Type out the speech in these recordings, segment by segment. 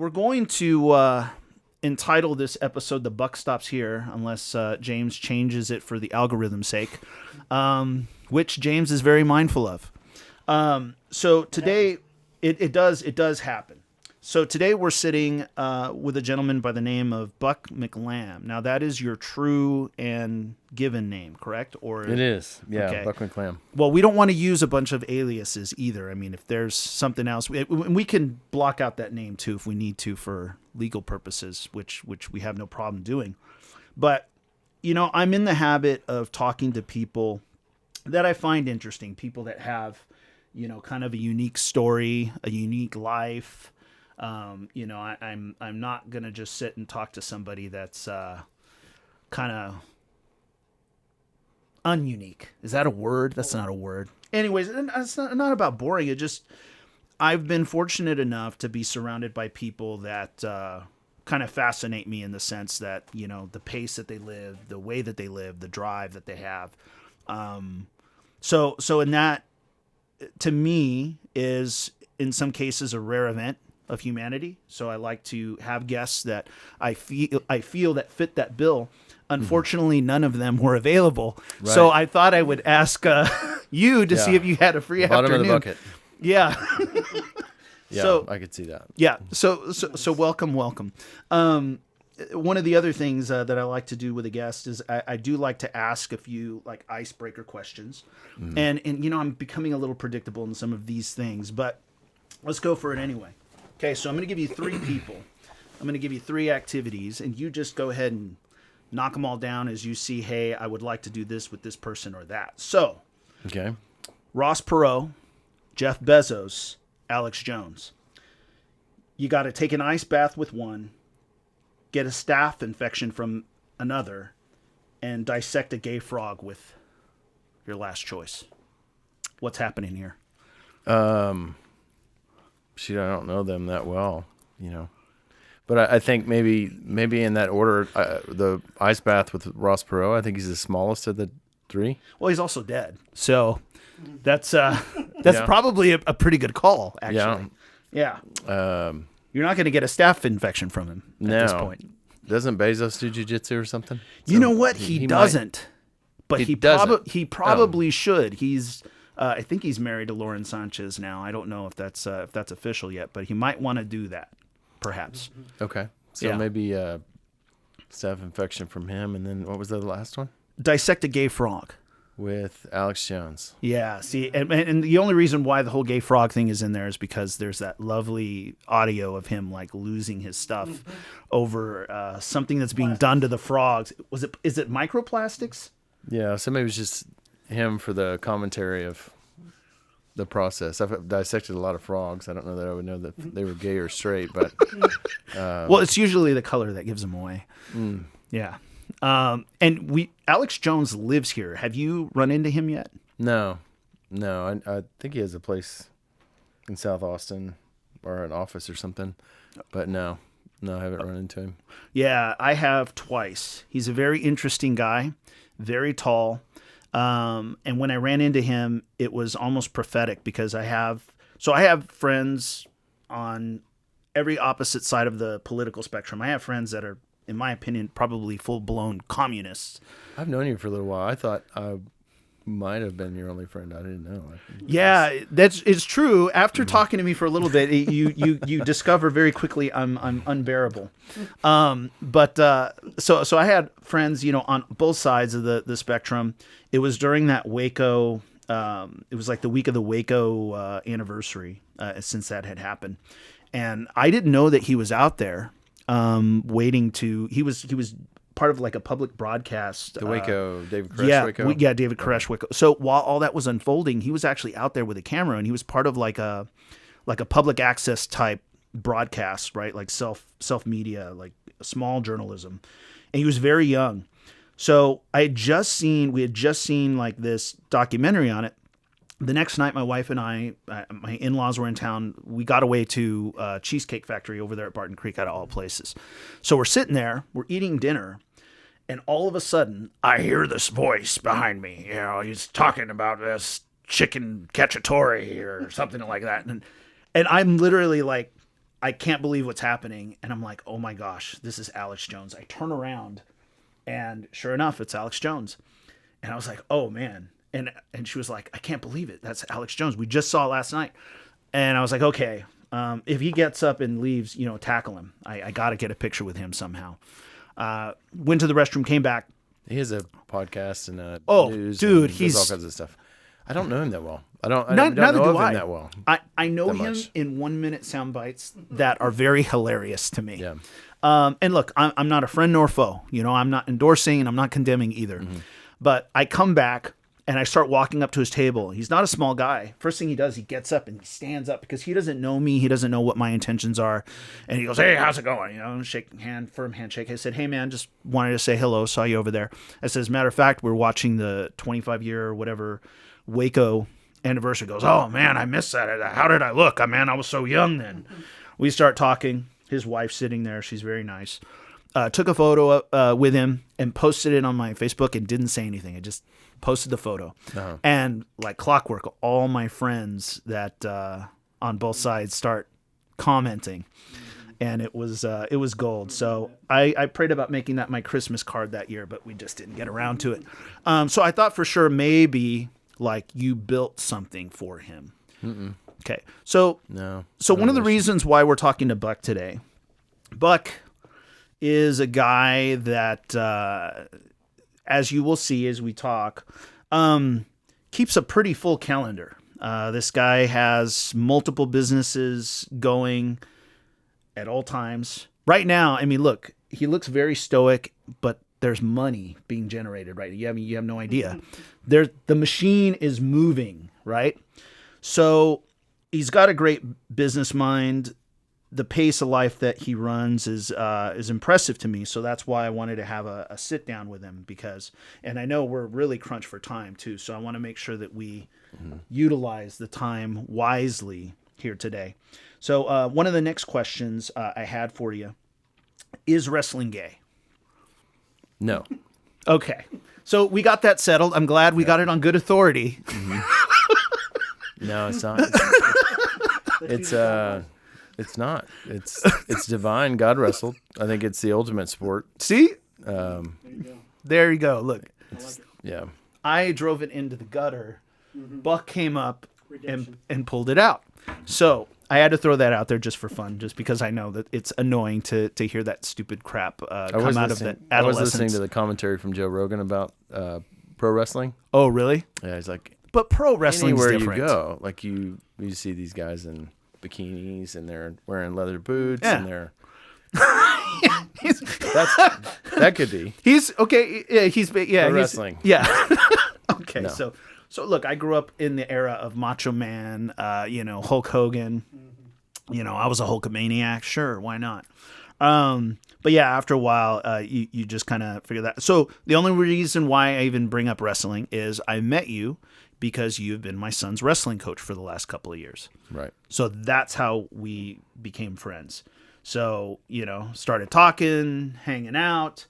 We're going to entitle this episode "The Buck Stops Here," unless James changes it for the algorithm's sake, which James is very mindful of. So today, it does happen. So today we're sitting with a gentleman by the name of Buck McLamb. Now that is your true and given name, correct? Or it is, yeah, okay. Buck McLamb. Well, we don't want to use a bunch of aliases either. I mean, if there's something else, we can block out that name too if we need to for legal purposes, which we have no problem doing. But I'm in the habit of talking to people that I find interesting, people that have, kind of a unique story, a unique life. I'm not going to just sit and talk to somebody that's kind of ununique. Is that a word? That's not a word. Anyways, it's not about boring. I've been fortunate enough to be surrounded by people that kind of fascinate me in the sense that, the pace that they live, the way that they live, the drive that they have. So in that, to me, is in some cases a rare event of humanity. So I like to have guests that I feel that fit that bill. Unfortunately, none of them were available. Right. So I thought I would ask you to see if you had a free afternoon. Bottom of the bucket. Yeah. Yeah, so, I could see that. Yeah. So welcome. One of the other things that I like to do with a guest is I do like to ask a few like icebreaker questions. And I'm becoming a little predictable in some of these things, but let's go for it anyway. Okay, so I'm going to give you 3 people. I'm going to give you 3 activities, and you just go ahead and knock them all down as you see, hey, I would like to do this with this person or that. So, okay, Ross Perot, Jeff Bezos, Alex Jones. You got to take an ice bath with one, get a staph infection from another, and dissect a gay frog with your last choice. What's happening here? Shoot, I don't know them that well, But I think maybe in that order, the ice bath with Ross Perot, I think he's the smallest of the 3. Well, he's also dead, so that's probably a pretty good call, actually. Yeah. You're not going to get a staph infection from him at this point. Doesn't Bezos do jiu-jitsu or something? You know what? He doesn't. But he probably should. He's I think he's married to Lauren Sanchez now. I don't know if that's official yet, but he might want to do that, perhaps. Okay. So maybe staph infection from him, and then what was the last one? Dissect a gay frog. With Alex Jones. Yeah, see, and the only reason why the whole gay frog thing is in there is because there's that lovely audio of him like losing his stuff over something that's being done to the frogs. Is it microplastics? Yeah, so maybe it's just him for the commentary of the process. I've dissected a lot of frogs. I don't know that I would know that they were gay or straight, but well, it's usually the color that gives them away. Yeah. And Alex Jones lives here. Have you run into him yet? No. I think he has a place in South Austin or an office or something, but no, I haven't run into him. Yeah, I have twice. He's a very interesting guy, very tall. And when I ran into him, it was almost prophetic because I have friends on every opposite side of the political spectrum. I have friends that are, in my opinion, probably full-blown communists. I've known you for a little while. I thought I might have been your only friend. I didn't know. Yeah, it's true. After talking to me for a little bit, you discover very quickly I'm unbearable. So I had friends, on both sides of the spectrum. It was during that Waco. It was like the week of the Waco anniversary since that had happened, and I didn't know that he was out there. He was part of like a public broadcast. The Waco, David Koresh Waco? David Koresh Waco. So while all that was unfolding, he was actually out there with a camera, and he was part of like a public access type broadcast, right? Like self media, like small journalism. And he was very young. So we had just seen like this documentary on it. The next night, my wife and I, my in-laws were in town. We got away to Cheesecake Factory over there at Barton Creek, out of all places. So we're sitting there, we're eating dinner, and all of a sudden, I hear this voice behind me. He's talking about this chicken cacciatore or something like that. And I'm literally like, I can't believe what's happening. And I'm like, oh my gosh, this is Alex Jones. I turn around and sure enough, it's Alex Jones. And I was like, oh man. And she was like, I can't believe it. That's Alex Jones. We just saw it last night. And I was like, okay, if he gets up and leaves, tackle him. I got to get a picture with him somehow. Went to the restroom, came back. He has a podcast and news. Dude, and he's does all kinds of stuff. I don't know him that well. I don't neither know do of I. him that well. I know that him much. in 1 minute sound bites that are very hilarious to me. Yeah. And look, I'm not a friend nor foe. I'm not endorsing and I'm not condemning either. Mm-hmm. But I come back and I start walking up to his table. He's not a small guy. First thing he does, he gets up and he stands up because he doesn't know me. He doesn't know what my intentions are. And he goes, hey, how's it going? Shake hand, firm handshake. I said, hey, man, just wanted to say hello. Saw you over there. I said, as a matter of fact, we're watching the 25-year or whatever Waco anniversary. Goes, oh, man, I missed that. How did I look? Man, I was so young then. We start talking. His wife's sitting there. She's very nice. Took a photo with him and posted it on my Facebook and didn't say anything. I just posted the photo. Uh-huh. And like clockwork, all my friends that on both sides start commenting. And it was gold. So I prayed about making that my Christmas card that year, but we just didn't get around to it. So I thought for sure maybe like you built something for him. Mm-mm. Okay. So No. So one of the reasons why we're talking to Buck today, Buck is a guy that, as you will see as we talk, keeps a pretty full calendar. This guy has multiple businesses going at all times. Right now, look, he looks very stoic, but there's money being generated, right? You have no idea. The machine is moving, right? So he's got a great business mind. The pace of life that he runs is impressive to me. So that's why I wanted to have a sit down with him and I know we're really crunched for time too. So I want to make sure that we utilize the time wisely here today. So one of the next questions I had for you, is wrestling gay? No. Okay. So we got that settled. I'm glad we got it on good authority. Mm-hmm. No, it's not. It's not. It's divine. God wrestled. I think it's the ultimate sport. See? There you go. There you go. Look, Yeah. I drove it into the gutter. Buck came up Redemption. and pulled it out. So I had to throw that out there just for fun, just because I know that it's annoying to hear that stupid crap come out of the adolescence. I was listening to the commentary from Joe Rogan about pro wrestling. Oh, really? Yeah, he's like, But pro wrestling is anywhere different. you go, like you see these guys in bikinis and they're wearing leather boots Yeah. and they're that could be He's okay. Yeah, pro wrestling. Yeah. Okay. No. So look, I grew up in the era of Macho Man. Hulk Hogan. I was a Hulkamaniac. Sure, why not? But yeah, after a while, you just kind of figure that. So the only reason why I even bring up wrestling is I met you because you've been my son's wrestling coach for the last couple of years. Right. So that's how we became friends. So, started talking, hanging out,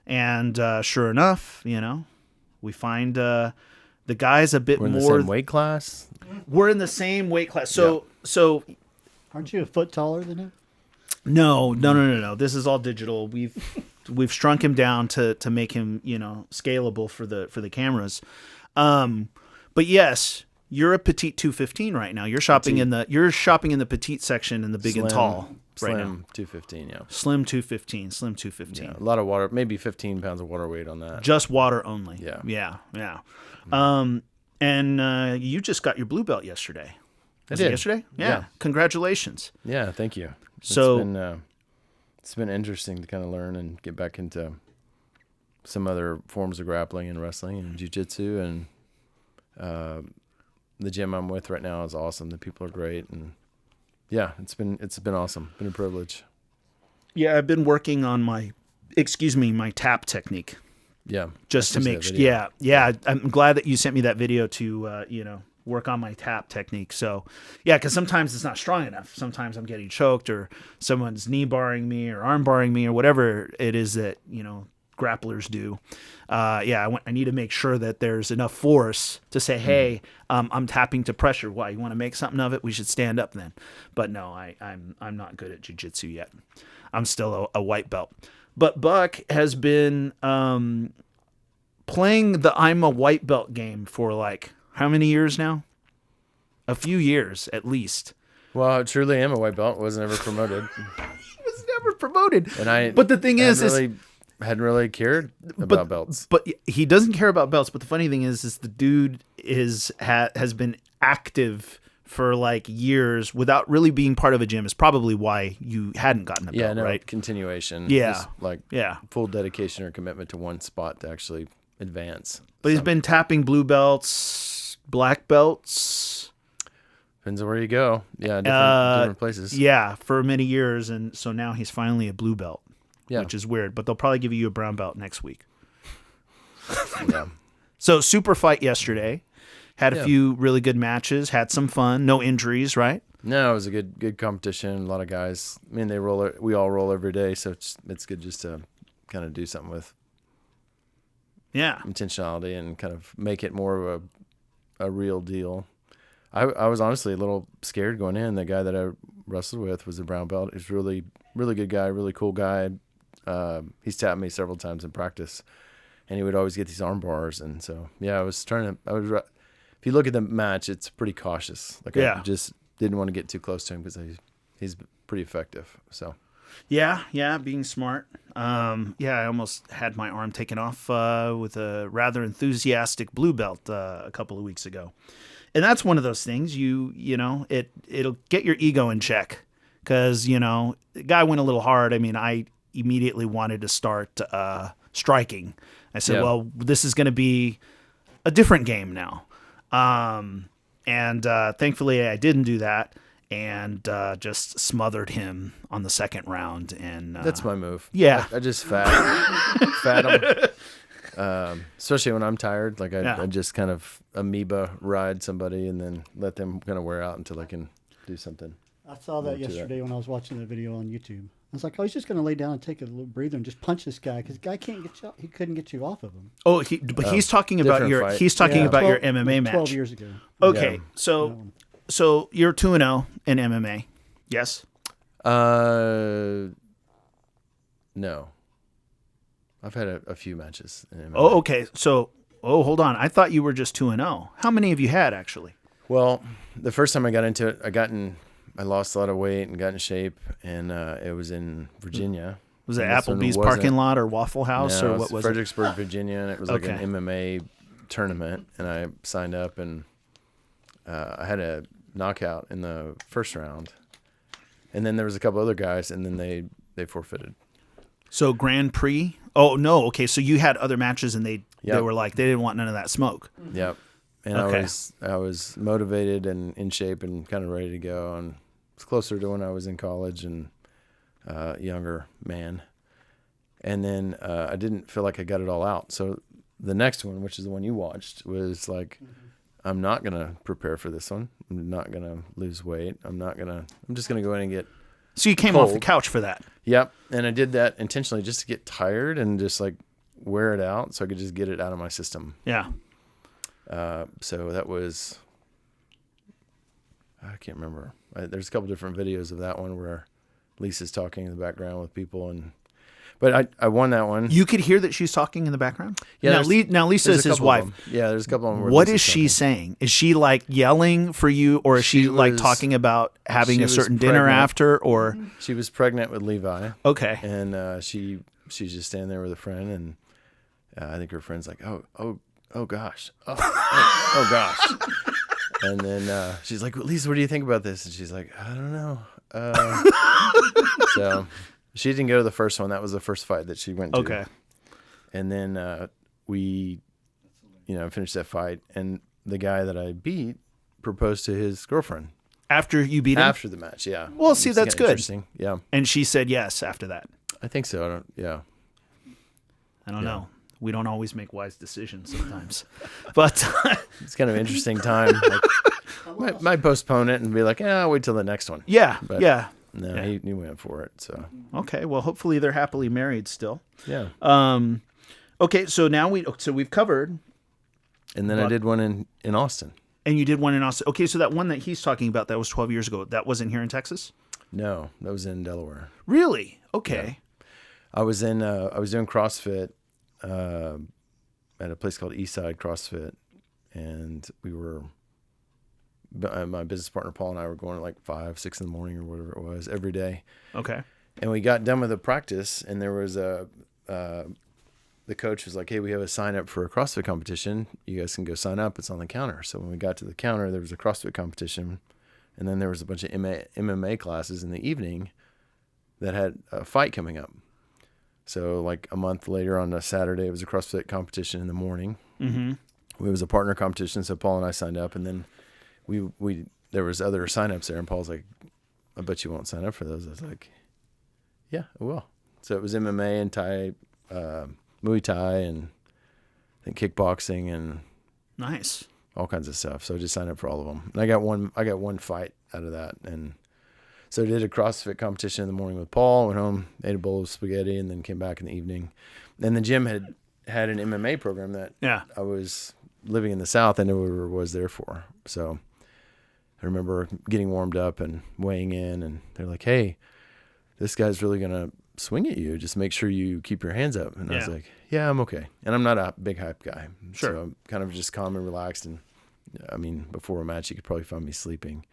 and sure enough, we find the guy's a bit We're in more. the same weight class. We're in the same weight class. So Aren't you a foot taller than him? no. This is all digital. We've shrunk him down to make him, scalable for the cameras. But yes, you're a petite 215 right now. You're shopping in the petite section in the big and tall right now. Slim 215, yeah. Slim 215. Yeah, a lot of water, maybe 15 pounds of water weight on that. Just water only. Yeah. Yeah. And you just got your blue belt yesterday. Was it did. yesterday? Yeah. Yeah. Congratulations. Yeah, thank you. So it's been interesting to kind of learn and get back into some other forms of grappling and wrestling and jiu-jitsu, and the gym I'm with right now is awesome. The people are great, and yeah, it's been awesome. Been a privilege. Yeah, I've been working on my tap technique. Yeah, Just to I see make that video. yeah. I'm glad that you sent me that video to work on my tap technique. So yeah, because sometimes it's not strong enough. Sometimes I'm getting choked, or someone's knee barring me or arm barring me or whatever it is that grapplers do. I need to make sure that there's enough force to say, hey, I'm tapping to pressure. Why? You want to make something of it? We should stand up then. But no, I'm not good at jiu-jitsu yet. I'm still a white belt. But Buck has been playing the I'm a white belt game for like how many years now? A few years at least. Well, I truly am a white belt. Was never promoted. Was never promoted. And but the thing hadn't really cared about belts. But he doesn't care about belts. But the funny thing is the dude has been active for like years without really being part of a gym. Is probably why you hadn't gotten a belt, right? Continuation. Yeah. Just like full dedication or commitment to one spot to actually advance. But he's been tapping blue belts, black belts. Depends on where you go. Yeah, different places. Yeah, for many years. And so now he's finally a blue belt, which is weird. But they'll probably give you a brown belt next week. Yeah. So super fight yesterday. Had a few really good matches. Had some fun. No injuries, right? No, it was a good competition. A lot of guys. I mean, we all roll every day, so it's good just to kind of do something with intentionality and kind of make it more of a real deal. I was honestly a little scared going in. The guy that I wrestled with was a brown belt. He's really, really good guy, really cool guy. He's tapped me several times in practice, and he would always get these arm bars. And so, if you look at the match, it's pretty cautious. I just didn't want to get too close to him because he's pretty effective. So. Yeah, being smart. I almost had my arm taken off with a rather enthusiastic blue belt a couple of weeks ago. And that's one of those things it'll get your ego in check because, the guy went a little hard. I mean, I immediately wanted to start striking. I said, well, this is going to be a different game now. Thankfully I didn't do that and just smothered him on the second round. And that's my move. Yeah. I just fat him. Especially when I'm tired. I just kind of amoeba ride somebody and then let them kind of wear out until I can do something. I saw that yesterday when I was watching the video on YouTube. I was like, I was just going to lay down and take a little breather and just punch this guy because the guy can't get you. He couldn't get you off of him. Oh, he's talking about your fight. He's talking about your MMA match 12 years ago. Okay, Yeah. so you're 2-0 in MMA, yes? No. I've had a few matches in MMA. Oh, okay. So, hold on. I thought you were just 2-0. How many have you had actually? Well, the first time I got into it, I lost a lot of weight and got in shape, and it was in Virginia. Was it Applebee's parking lot or Waffle House or what was it? Fredericksburg, Virginia, and it was like an MMA tournament, and I signed up, and I had a knockout in the first round, and then there was a couple other guys, and then they forfeited. So Grand Prix? Oh no, okay. So you had other matches, and they were like they didn't want none of that smoke. Yep. And I was motivated and in shape and kind of ready to go, and it's closer to when I was in college and younger man. And then I didn't feel like I got it all out. So the next one, which is the one you watched, was like, I'm not gonna prepare for this one. I'm not gonna lose weight. I'm just gonna go in and get. So you came off the couch for that. Yep. And I did that intentionally just to get tired and just like wear it out so I could just get it out of my system. Yeah. So that was, I can't remember. There's a couple different videos of that one where Lisa's talking in the background with people, but I won that one. You could hear that she's talking in the background? Yeah. Now Lisa is his wife. Yeah, there's a couple of them. What is she saying? Is she like yelling for you, or is she like talking about having a certain dinner after, or? She was pregnant with Levi. Okay. And she's just standing there with a friend, and I think her friend's like, oh gosh. Oh gosh. And then she's like, Lisa, what do you think about this? And she's like, I don't know. So she didn't go to the first one. That was the first fight that she went to. Okay. And then we, finished that fight. And the guy that I beat proposed to his girlfriend. After you beat him? After the match, yeah. Well, see, that's good. Interesting. Yeah. And she said yes after that. I think so. I don't know. We don't always make wise decisions sometimes, but it's kind of an interesting time. Like, might postpone it and be like, I'll wait till the next one. Yeah, but, yeah. No, Yeah. he went for it. So Okay, well, hopefully they're happily married still. yeah. Okay, so now we've covered, And then I did one in Austin. and you did one in Austin. Okay, so that one that he's talking about that was 12 years ago. That wasn't here in Texas? No, that was in Delaware. Really? Okay. I was doing CrossFit at a place called Eastside CrossFit, and we were my business partner Paul and I were going at like 5, 6 in the morning or whatever it was every day. Okay. And we got done with the practice, and there was the coach was like, "Hey, we have a sign up for a CrossFit competition. You guys can go sign up. It's on the counter." So when we got to the counter, there was a CrossFit competition, and then there was a bunch of MMA classes in the evening that had a fight coming up. So like a month later on a Saturday, it was a CrossFit competition in the morning. Mm-hmm. It was a partner competition, so Paul and I signed up, and then we there was other signups there, and Paul's like, "I bet you won't sign up for those." I was like, "Yeah, I will." So it was MMA and Thai, Muay Thai, and I think kickboxing and Nice. all kinds of stuff. So I just signed up for all of them, and I got one fight out of that, and so I did a CrossFit competition in the morning with Paul. Went home, ate a bowl of spaghetti, and then came back in the evening. And the gym had an MMA program that I was living in the South. I never was there for. So I remember getting warmed up and weighing in, and they're like, "Hey, this guy's really gonna swing at you. Just make sure you keep your hands up." And I was like, "Yeah, I'm okay." And I'm not a big hype guy. Sure. So I'm kind of just calm and relaxed. And I mean, before a match, you could probably find me sleeping.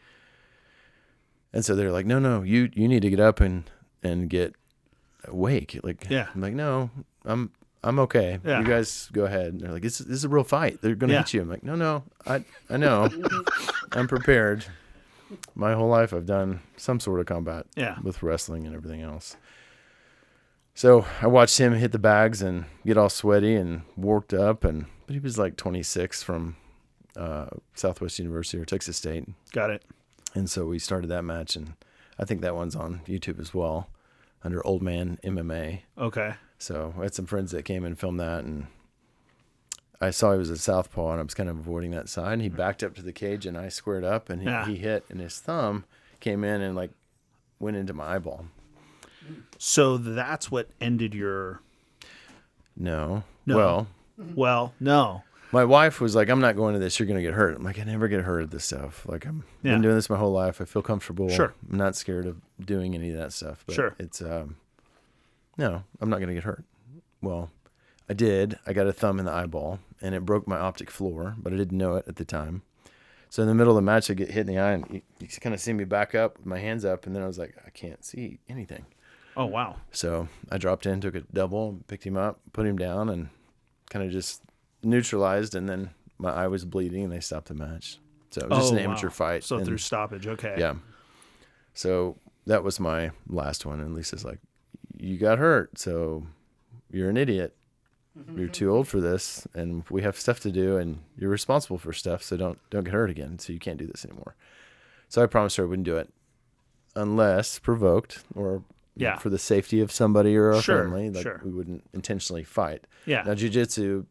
And so they're like, no, you need to get up and get awake. Like, I'm like, "No, I'm okay. Yeah. You guys go ahead." And they're like, this is a real fight. They're going to hit you. I'm like, no, I know. I'm prepared. My whole life I've done some sort of combat with wrestling and everything else. So I watched him hit the bags and get all sweaty and worked up. But he was like 26 from Southwest University or Texas State. Got it. And so we started that match, and I think that one's on YouTube as well under Old Man MMA. Okay. So I had some friends that came and filmed that, and I saw he was a southpaw, and I was kind of avoiding that side. And he backed up to the cage, and I squared up, and he hit, and his thumb came in and like went into my eyeball. So that's what ended your... No. Well, no. My wife was like, "I'm not going to this. You're going to get hurt." I'm like, "I never get hurt at this stuff. Like, I'm been doing this my whole life. I feel comfortable. Sure. I'm not scared of doing any of that stuff." But it's, no, I'm not going to get hurt. Well, I did. I got a thumb in the eyeball, and it broke my optic floor, but I didn't know it at the time. So in the middle of the match, I get hit in the eye, and you kind of see me back up with my hands up, and then I was like, I can't see anything. Oh, wow. So I dropped in, took a double, picked him up, put him down, and kind of just neutralized, and then my eye was bleeding, and they stopped the match. So it was just an amateur fight. So through stoppage, okay. Yeah. So that was my last one, and Lisa's like, "You got hurt, so you're an idiot. You're too old for this, and we have stuff to do, and you're responsible for stuff, so don't get hurt again, so you can't do this anymore." So I promised her I wouldn't do it unless provoked or for the safety of somebody or our family. Like we wouldn't intentionally fight. Yeah. Now, jiu-jitsu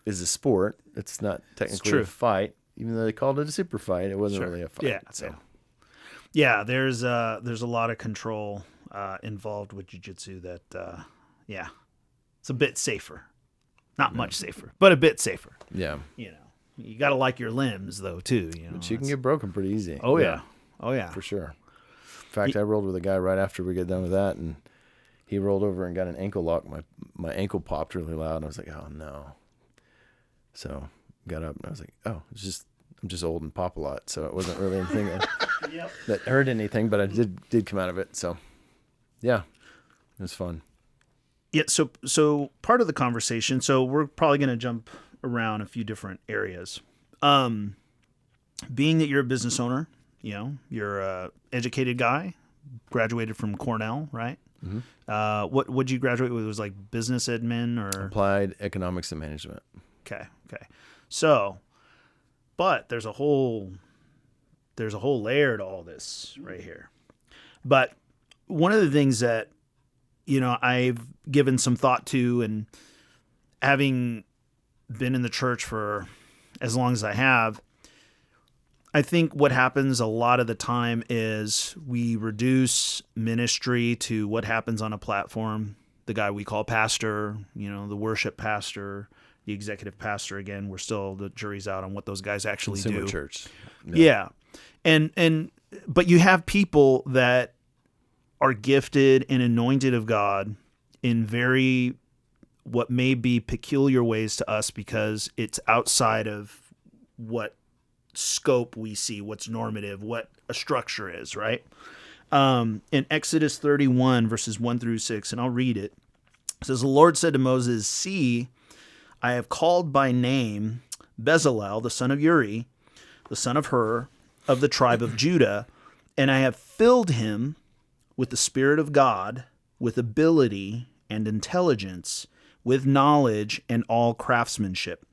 is a sport. It's not technically a fight, even though they called it a super fight. It wasn't really a fight. Yeah. So. Yeah, there's a lot of control involved with jiu-jitsu that, it's a bit safer. Not much safer, but a bit safer. Yeah. You know, you got to like your limbs, though, too. You know, but you can get broken pretty easy. Oh, yeah. Oh, yeah. For sure. In fact, I rolled with a guy right after we got done with that, and he rolled over and got an ankle lock. My ankle popped really loud, and I was like, "Oh, no." So got up, and I was like, "Oh, I'm just old and pop a lot." So it wasn't really anything that hurt anything, but I did come out of it. So, yeah, it was fun. Yeah, so part of the conversation, so we're probably going to jump around a few different areas. Being that you're a business owner, you know, you're a educated guy, graduated from Cornell, right? Mm-hmm. What'd you graduate with? It was like business admin or applied economics and management. Okay. So, but there's a whole layer to all this right here. But one of the things that, you know, I've given some thought to, and having been in the church for as long as I have, I think what happens a lot of the time is we reduce ministry to what happens on a platform. The guy we call pastor, the worship pastor, the executive pastor. Again, the jury's out on what those guys actually Consumer do. church. Yeah. But you have people that are gifted and anointed of God in very, what may be peculiar ways to us because it's outside of what scope we see, what's normative, what a structure is, right? In Exodus 31, verses 1 through 6, and I'll read it. It says, the Lord said to Moses, see, I have called by name Bezalel, the son of Uri, the son of Hur, of the tribe of Judah, and I have filled him with the Spirit of God, with ability and intelligence, with knowledge and all craftsmanship,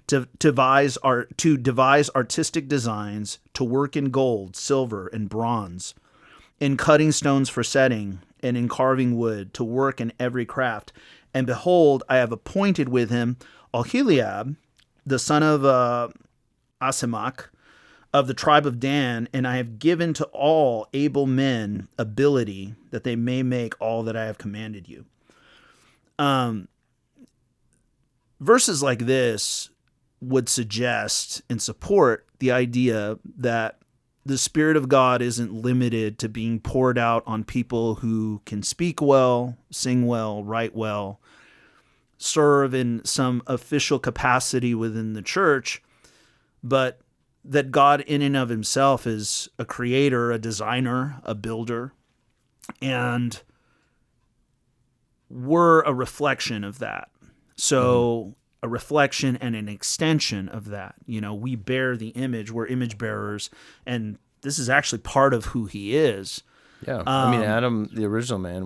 to devise artistic designs, to work in gold, silver, and bronze, in cutting stones for setting, and in carving wood, to work in every craft. And behold, I have appointed with him Aholiab, the son of Ahisamach, of the tribe of Dan, and I have given to all able men ability that they may make all that I have commanded you. Verses like this would suggest and support the idea that the Spirit of God isn't limited to being poured out on people who can speak well, sing well, write well, serve in some official capacity within the church, but that God in and of himself is a creator, a designer, a builder, and we're a reflection of that. So a reflection and an extension of that. We bear the image, we're image bearers, and this is actually part of who he is. Yeah. Adam, the original man,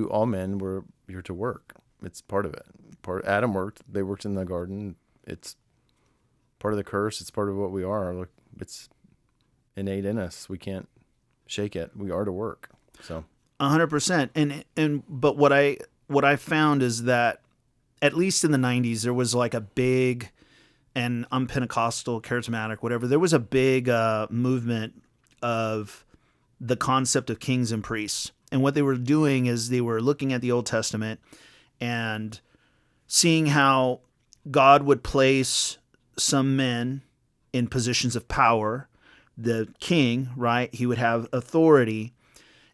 all men you're to work. It's part of it. Adam worked, they worked in the garden. It's part of the curse. It's part of what we are. Look, it's innate in us. We can't shake it. We are to work. So 100%. But what I found is that at least in the 90s, there was like a big, and I'm Pentecostal, charismatic, whatever. There was a big movement of the concept of kings and priests. And what they were doing is they were looking at the Old Testament and seeing how God would place some men in positions of power. The king, right? He would have authority.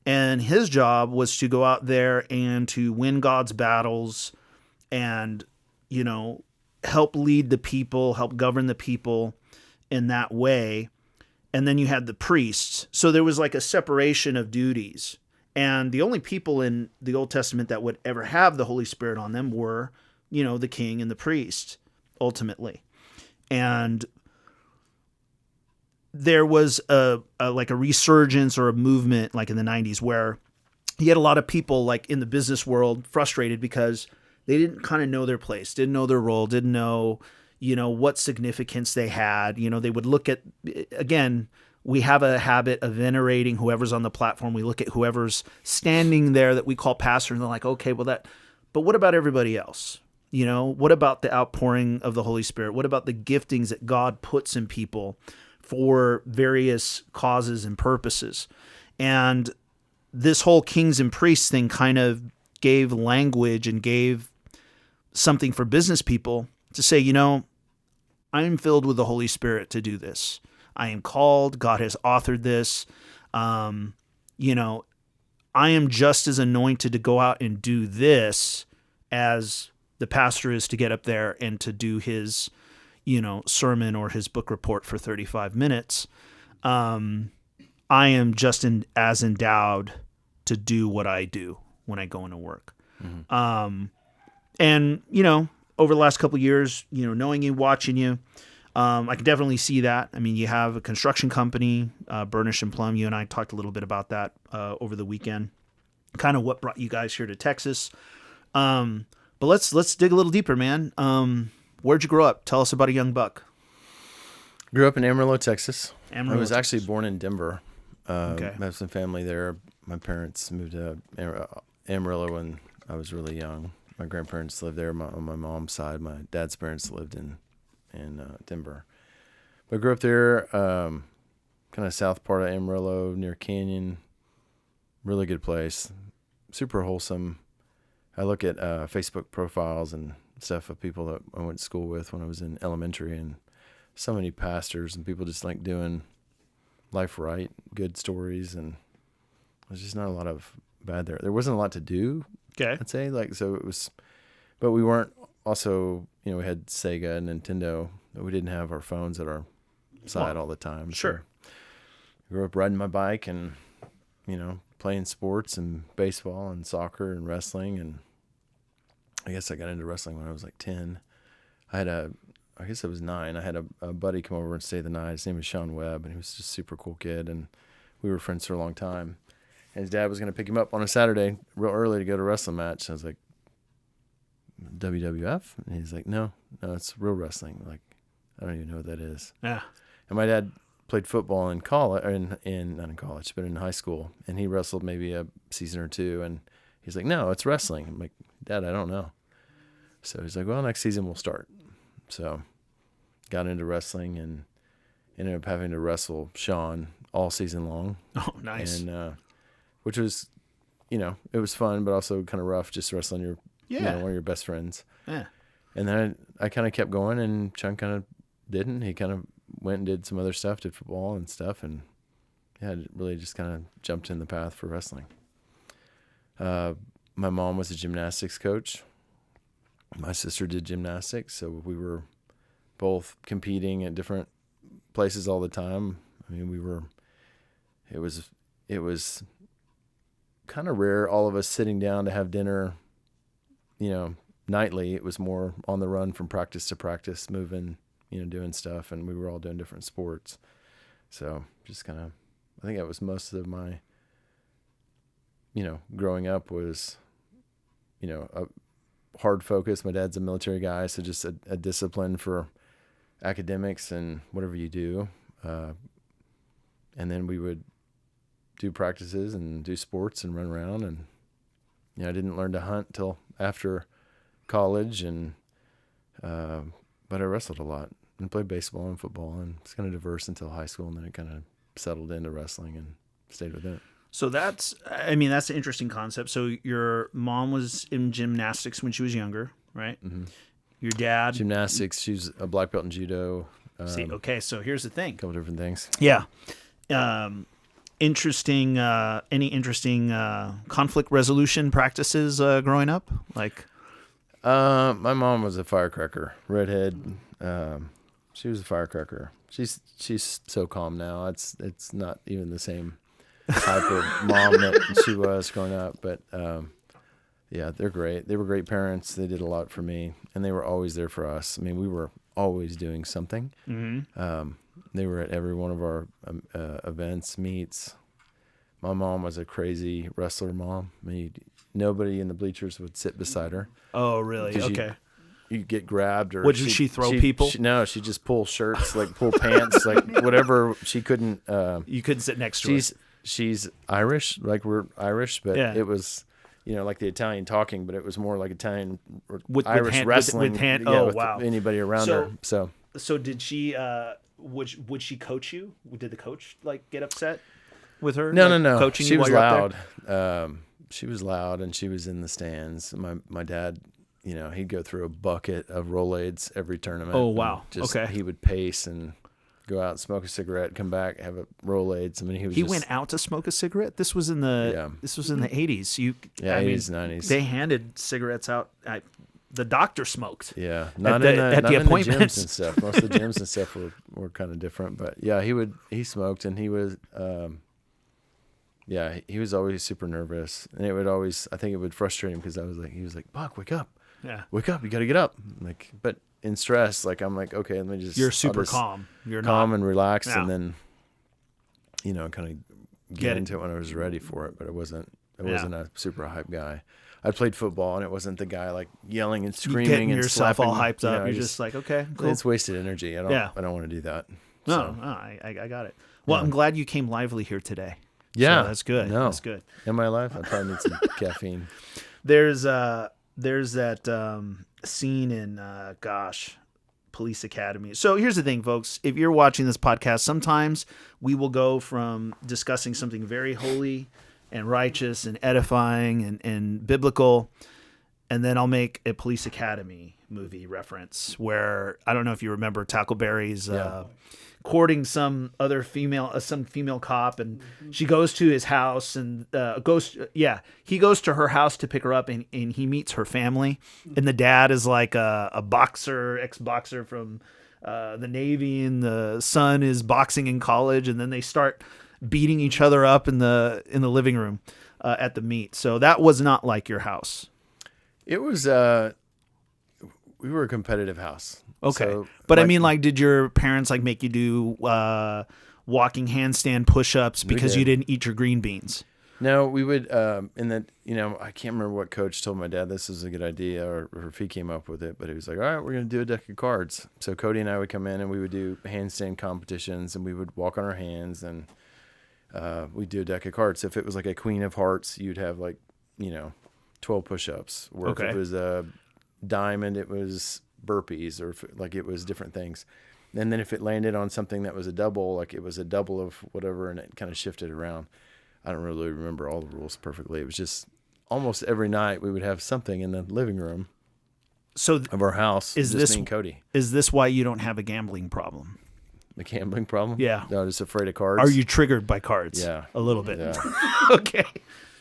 And his job was to go out there and to win God's battles and, help lead the people, help govern the people in that way. And then you had the priests. So there was like a separation of duties. And the only people in the Old Testament that would ever have the Holy Spirit on them were, the king and the priest, ultimately. And there was a resurgence or a movement like in the 90s where you had a lot of people like in the business world frustrated because they didn't kind of know their place, didn't know their role, didn't know, what significance they had. They would look at, again, we have a habit of venerating whoever's on the platform. We look at whoever's standing there that we call pastor and they're like, okay, but what about everybody else? What about the outpouring of the Holy Spirit? What about the giftings that God puts in people for various causes and purposes? And this whole kings and priests thing kind of gave language and gave something for business people to say, I'm filled with the Holy Spirit to do this. I am called. God has authored this. I am just as anointed to go out and do this as the pastor is to get up there and to do his, sermon or his book report for 35 minutes. I am just as endowed to do what I do when I go into work. Mm-hmm. And, over the last couple of years, knowing you, watching you, I can definitely see that. I mean, you have a construction company, Burnish and Plum. You and I talked a little bit about that over the weekend, kind of what brought you guys here to Texas. But let's dig a little deeper, man. Where'd you grow up? Tell us about a young buck. Grew up in Amarillo, Texas. Amarillo, I was Texas. actually born in Denver. Okay. I have some family there. My parents moved to Amarillo when I was really young. My grandparents lived there on my mom's side. My dad's parents lived in Denver. But I grew up there, kind of south part of Amarillo near Canyon. Really good place. Super wholesome. I look at Facebook profiles and stuff of people that I went to school with when I was in elementary, and so many pastors and people just like doing life right, good stories, and there's just not a lot of bad there. There wasn't a lot to do, Okay. I'd say. So it was, but we weren't also, we had Sega and Nintendo, but we didn't have our phones at our side all the time. Sure. So I grew up riding my bike and, playing sports and baseball and soccer and wrestling. And I guess I got into wrestling when I was like 10. I guess I was 9. I had a buddy come over and stay the night. His name was Sean Webb, and he was just a super cool kid. And we were friends for a long time. And his dad was going to pick him up on a Saturday real early to go to a wrestling match. I was like, WWF? And he's like, no, it's real wrestling. Like, I don't even know what that is. Yeah. And my dad played football in college, or not in college, but in high school. And he wrestled maybe a season or two. And he's like, no, it's wrestling. I'm like, Dad, I don't know. So he's like, well, next season we'll start. So got into wrestling and ended up having to wrestle Sean all season long. Oh, nice. And, which was, it was fun, but also kind of rough, just wrestling your, one of your best friends. Yeah. And then I kind of kept going, and Chun kind of didn't. He kind of went and did some other stuff, did football and stuff, and it really just kind of jumped in the path for wrestling. My mom was a gymnastics coach. My sister did gymnastics, so we were both competing at different places all the time. I mean, it was kind of rare, all of us sitting down to have dinner, nightly. It was more on the run from practice to practice, moving, doing stuff, and we were all doing different sports. So just kind of, I think that was most of my, growing up was, a hard focus. My dad's a military guy, so just a discipline for academics and whatever you do. And then we would do practices and do sports and run around. And, I didn't learn to hunt till after college, and but I wrestled a lot and played baseball and football, and it's kind of diverse until high school, and then it kind of settled into wrestling and stayed with it. So that's an interesting concept. So your mom was in gymnastics when she was younger, right? Mm-hmm. Your dad... Gymnastics. She was a black belt in judo. Okay, so here's the thing. A couple different things. Yeah. Interesting. Any interesting conflict resolution practices growing up? Like... my mom was a firecracker, redhead. She was a firecracker. She's so calm now. It's not even the same type of mom that she was growing up. But they're great. They were great parents. They did a lot for me, and they were always there for us. I mean, we were always doing something. Mm-hmm. They were at every one of our events, meets. My mom was a crazy wrestler mom. I mean, nobody in the bleachers would sit beside her. Oh, really? Okay. You get grabbed, or did she throw people? No, she just pull shirts, like pull pants, like whatever. She couldn't. You couldn't sit next to her. She's Irish, like we're Irish, but it was, like the Italian talking, but it was more like Italian Irish wrestling. With anybody around her. So did she? Would she coach you? Did the coach get upset with her? No. Coaching she you was while loud. She was loud, and she was in the stands. My dad, he'd go through a bucket of Rolaids every tournament. Oh, wow. Okay. He would pace and go out, smoke a cigarette, come back, have a Rolaids. I mean, he went out to smoke a cigarette. This was in the 80s. 80s, 90s. They handed cigarettes out. The doctor smoked. Yeah, not at the appointments and stuff. Most of the gyms and stuff were kind of different, but yeah, he smoked, and he was. He was always super nervous, and I think it would frustrate him, because he was like, Buck, wake up. Yeah. Wake up. You got to get up. But in stress, I'm like, okay, let me just. You're super calm. You're calm and relaxed, and then, kind of get into it when I was ready for it, but I wasn't a super hype guy. I played football, and it wasn't the guy yelling and screaming and yourself slapping, all hyped up. You're just like, okay, cool. It's wasted energy. I don't want to do that. No, I got it. Well, I'm glad you came lively here today. Yeah, so that's good. No. That's good. In my life, I probably need some caffeine. There's that scene in police academy. So here's the thing, folks. If you're watching this podcast, sometimes we will go from discussing something very holy and righteous and edifying and biblical, and then I'll make a police academy movie reference where, I don't know if you remember Tackleberry's courting some other female, some female cop, and she goes to his house and he goes to her house to pick her up, and he meets her family, and the dad is like a boxer, ex-boxer from the Navy, and the son is boxing in college, and then they start beating each other up in the living room at the meet. So that was not like your house. It was we were a competitive house. Okay. So, but I mean, like, did your parents like make you do walking handstand push-ups because you didn't eat your green beans? No, we would, in that, I can't remember what coach told my dad this was a good idea, or if he came up with it, but he was like, all right, we're going to do a deck of cards. So Cody and I would come in and we would do handstand competitions, and we would walk on our hands, and we'd do a deck of cards. So if it was like a Queen of Hearts, you'd have 12 push-ups. Or if it was a diamond, it was burpees, or if it was different things. And then if it landed on something that was a double, like it was a double of whatever, and it kind of shifted around. I don't really remember all the rules perfectly. It was just almost every night we would have something in the living room of our house. Is just this me and Cody? Is this why you don't have a gambling problem? The gambling problem? Yeah. No, just afraid of cards. Are you triggered by cards? Yeah. A little bit. Yeah. Okay.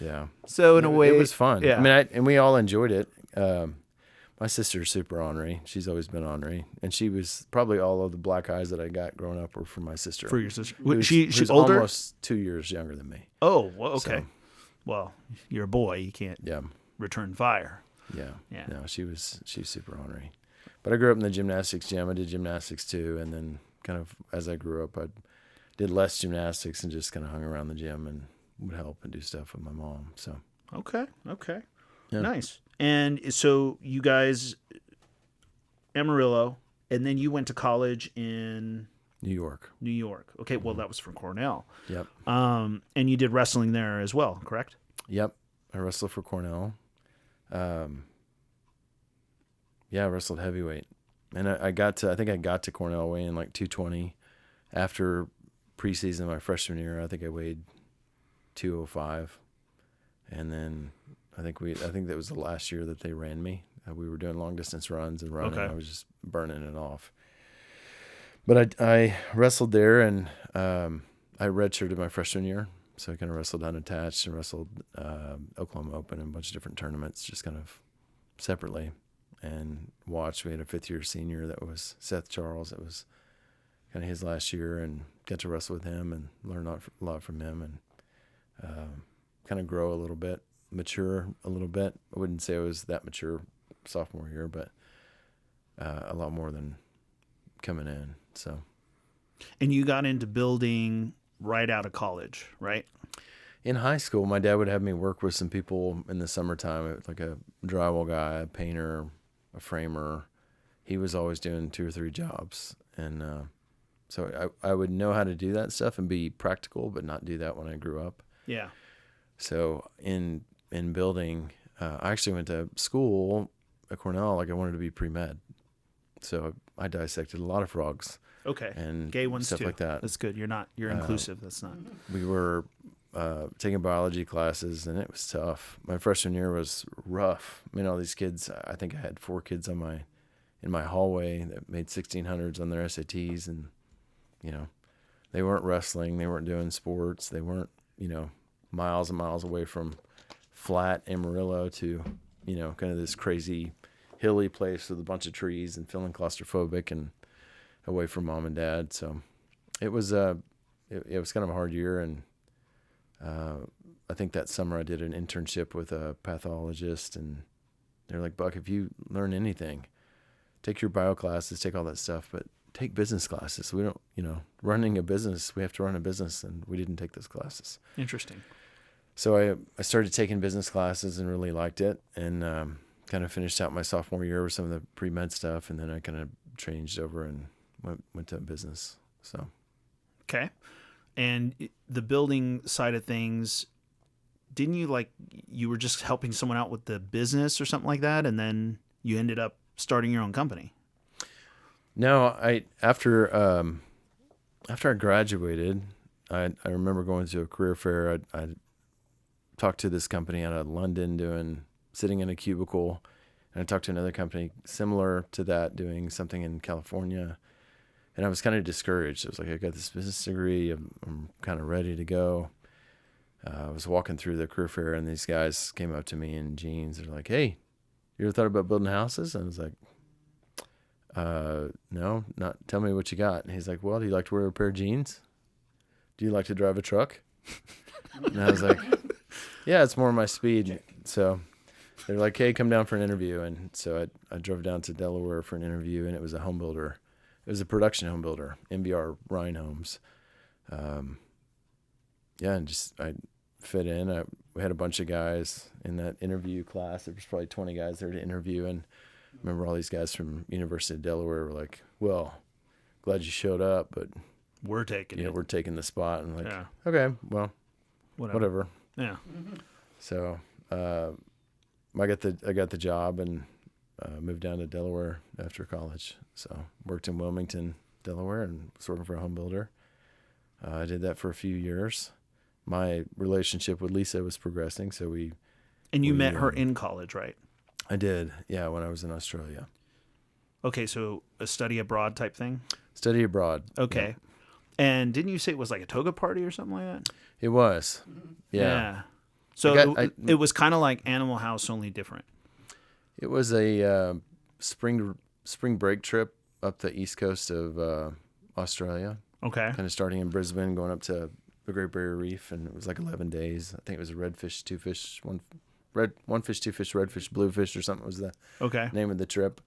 Yeah. So in a way, it was fun. Yeah. I mean, and we all enjoyed it. My sister's super ornery. She's always been ornery, and she was probably all of the black eyes that I got growing up were from my sister. For your sister, She's she's older, almost 2 years younger than me. Oh, well, okay. So, well, you're a boy. You can't return fire. Yeah. Yeah. No, she's super ornery. But I grew up in the gymnastics gym. I did gymnastics too, and then kind of as I grew up, I did less gymnastics and just kind of hung around the gym and would help and do stuff with my mom. So Okay. yeah. Nice. And so you guys, Amarillo, and then you went to college in New York. Okay, well, that was from Cornell. Yep. And you did wrestling there as well, correct? Yep. I wrestled for Cornell. I wrestled heavyweight. And I think I got to Cornell weighing like 220. After preseason my freshman year, I think I weighed 205. And then I think that was the last year that they ran me. We were doing long distance runs and running. Okay. I was just burning it off. But I wrestled there, and I redshirted my freshman year. So I kind of wrestled unattached and wrestled Oklahoma Open and a bunch of different tournaments just kind of separately, and watched. We had a fifth-year senior that was Seth Charles. It was kind of his last year, and got to wrestle with him and learn a lot from him, and kind of grow a little bit, mature a little bit. I wouldn't say I was that mature sophomore year, but a lot more than coming in. So, And you got into building right out of college, right? in high school, my dad would have me work with some people in the summertime, like a drywall guy, a painter, a framer. He was always doing 2 or 3 jobs, and so I would know how to do that stuff and be practical, but not do that when I grew up. Yeah. So in building, I actually went to school at Cornell, like I wanted to be pre-med. So I dissected a lot of frogs. Okay. And gay ones stuff too. like that. That's good. You're inclusive. That's not. We were taking biology classes, and it was tough. My freshman year was rough. I mean, all these kids, I think I had 4 kids in my hallway that made 1600s on their SATs, and, they weren't wrestling. They weren't doing sports. They weren't, miles and miles away from flat Amarillo to, kind of this crazy hilly place with a bunch of trees and feeling claustrophobic and away from mom and dad. So it was it was kind of a hard year, and I think that summer I did an internship with a pathologist, and they're like, Buck, if you learn anything, take your bio classes, take all that stuff, but take business classes. We don't, running a business, we have to run a business, and we didn't take those classes. Interesting. So I started taking business classes and really liked it, and kind of finished out my sophomore year with some of the pre-med stuff, and then I kind of changed over and went to business. So. Okay. And the building side of things, didn't you you were just helping someone out with the business or something like that, and then you ended up starting your own company? No, after I graduated, I remember going to a career fair. I talked to this company out of London sitting in a cubicle, and I talked to another company similar to that doing something in California, and I was kind of discouraged. I was like, I got this business degree. I'm kind of ready to go. I was walking through the career fair, and these guys came up to me in jeans. They're like, "Hey, you ever thought about building houses?" And I was like, no, not. Tell me what you got. And he's like, "Well, do you like to wear a pair of jeans? Do you like to drive a truck?" And I was like, "Yeah, it's more my speed." So they're like, "Hey, come down for an interview." And so I drove down to Delaware for an interview, and it was a home builder. It was a production home builder, MBR Rhine Homes. And just I fit in. We had a bunch of guys in that interview class. There was probably 20 guys there to interview, and I remember all these guys from University of Delaware were like, "Well, glad you showed up, but we're taking it. We're taking the spot." And I'm like, Yeah. "Okay, well, whatever." Yeah. So I got the job and moved down to Delaware after college. So worked in Wilmington, Delaware, and was working for a home builder. I did that for a few years. My relationship with Lisa was progressing, so And you met her in college, right? I did, yeah, when I was in Australia. Okay, so a study abroad type thing? Study abroad. Okay. Yeah. And didn't you say it was like a toga party or something like that? It was. Yeah. So it was kind of like Animal House, only different. It was a spring break trip up the east coast of Australia. Okay. Kind of starting in Brisbane, going up to the Great Barrier Reef, and it was like 11 days. I think it was a redfish, two fish, one fish, two fish, redfish, bluefish, or something was the name of the trip.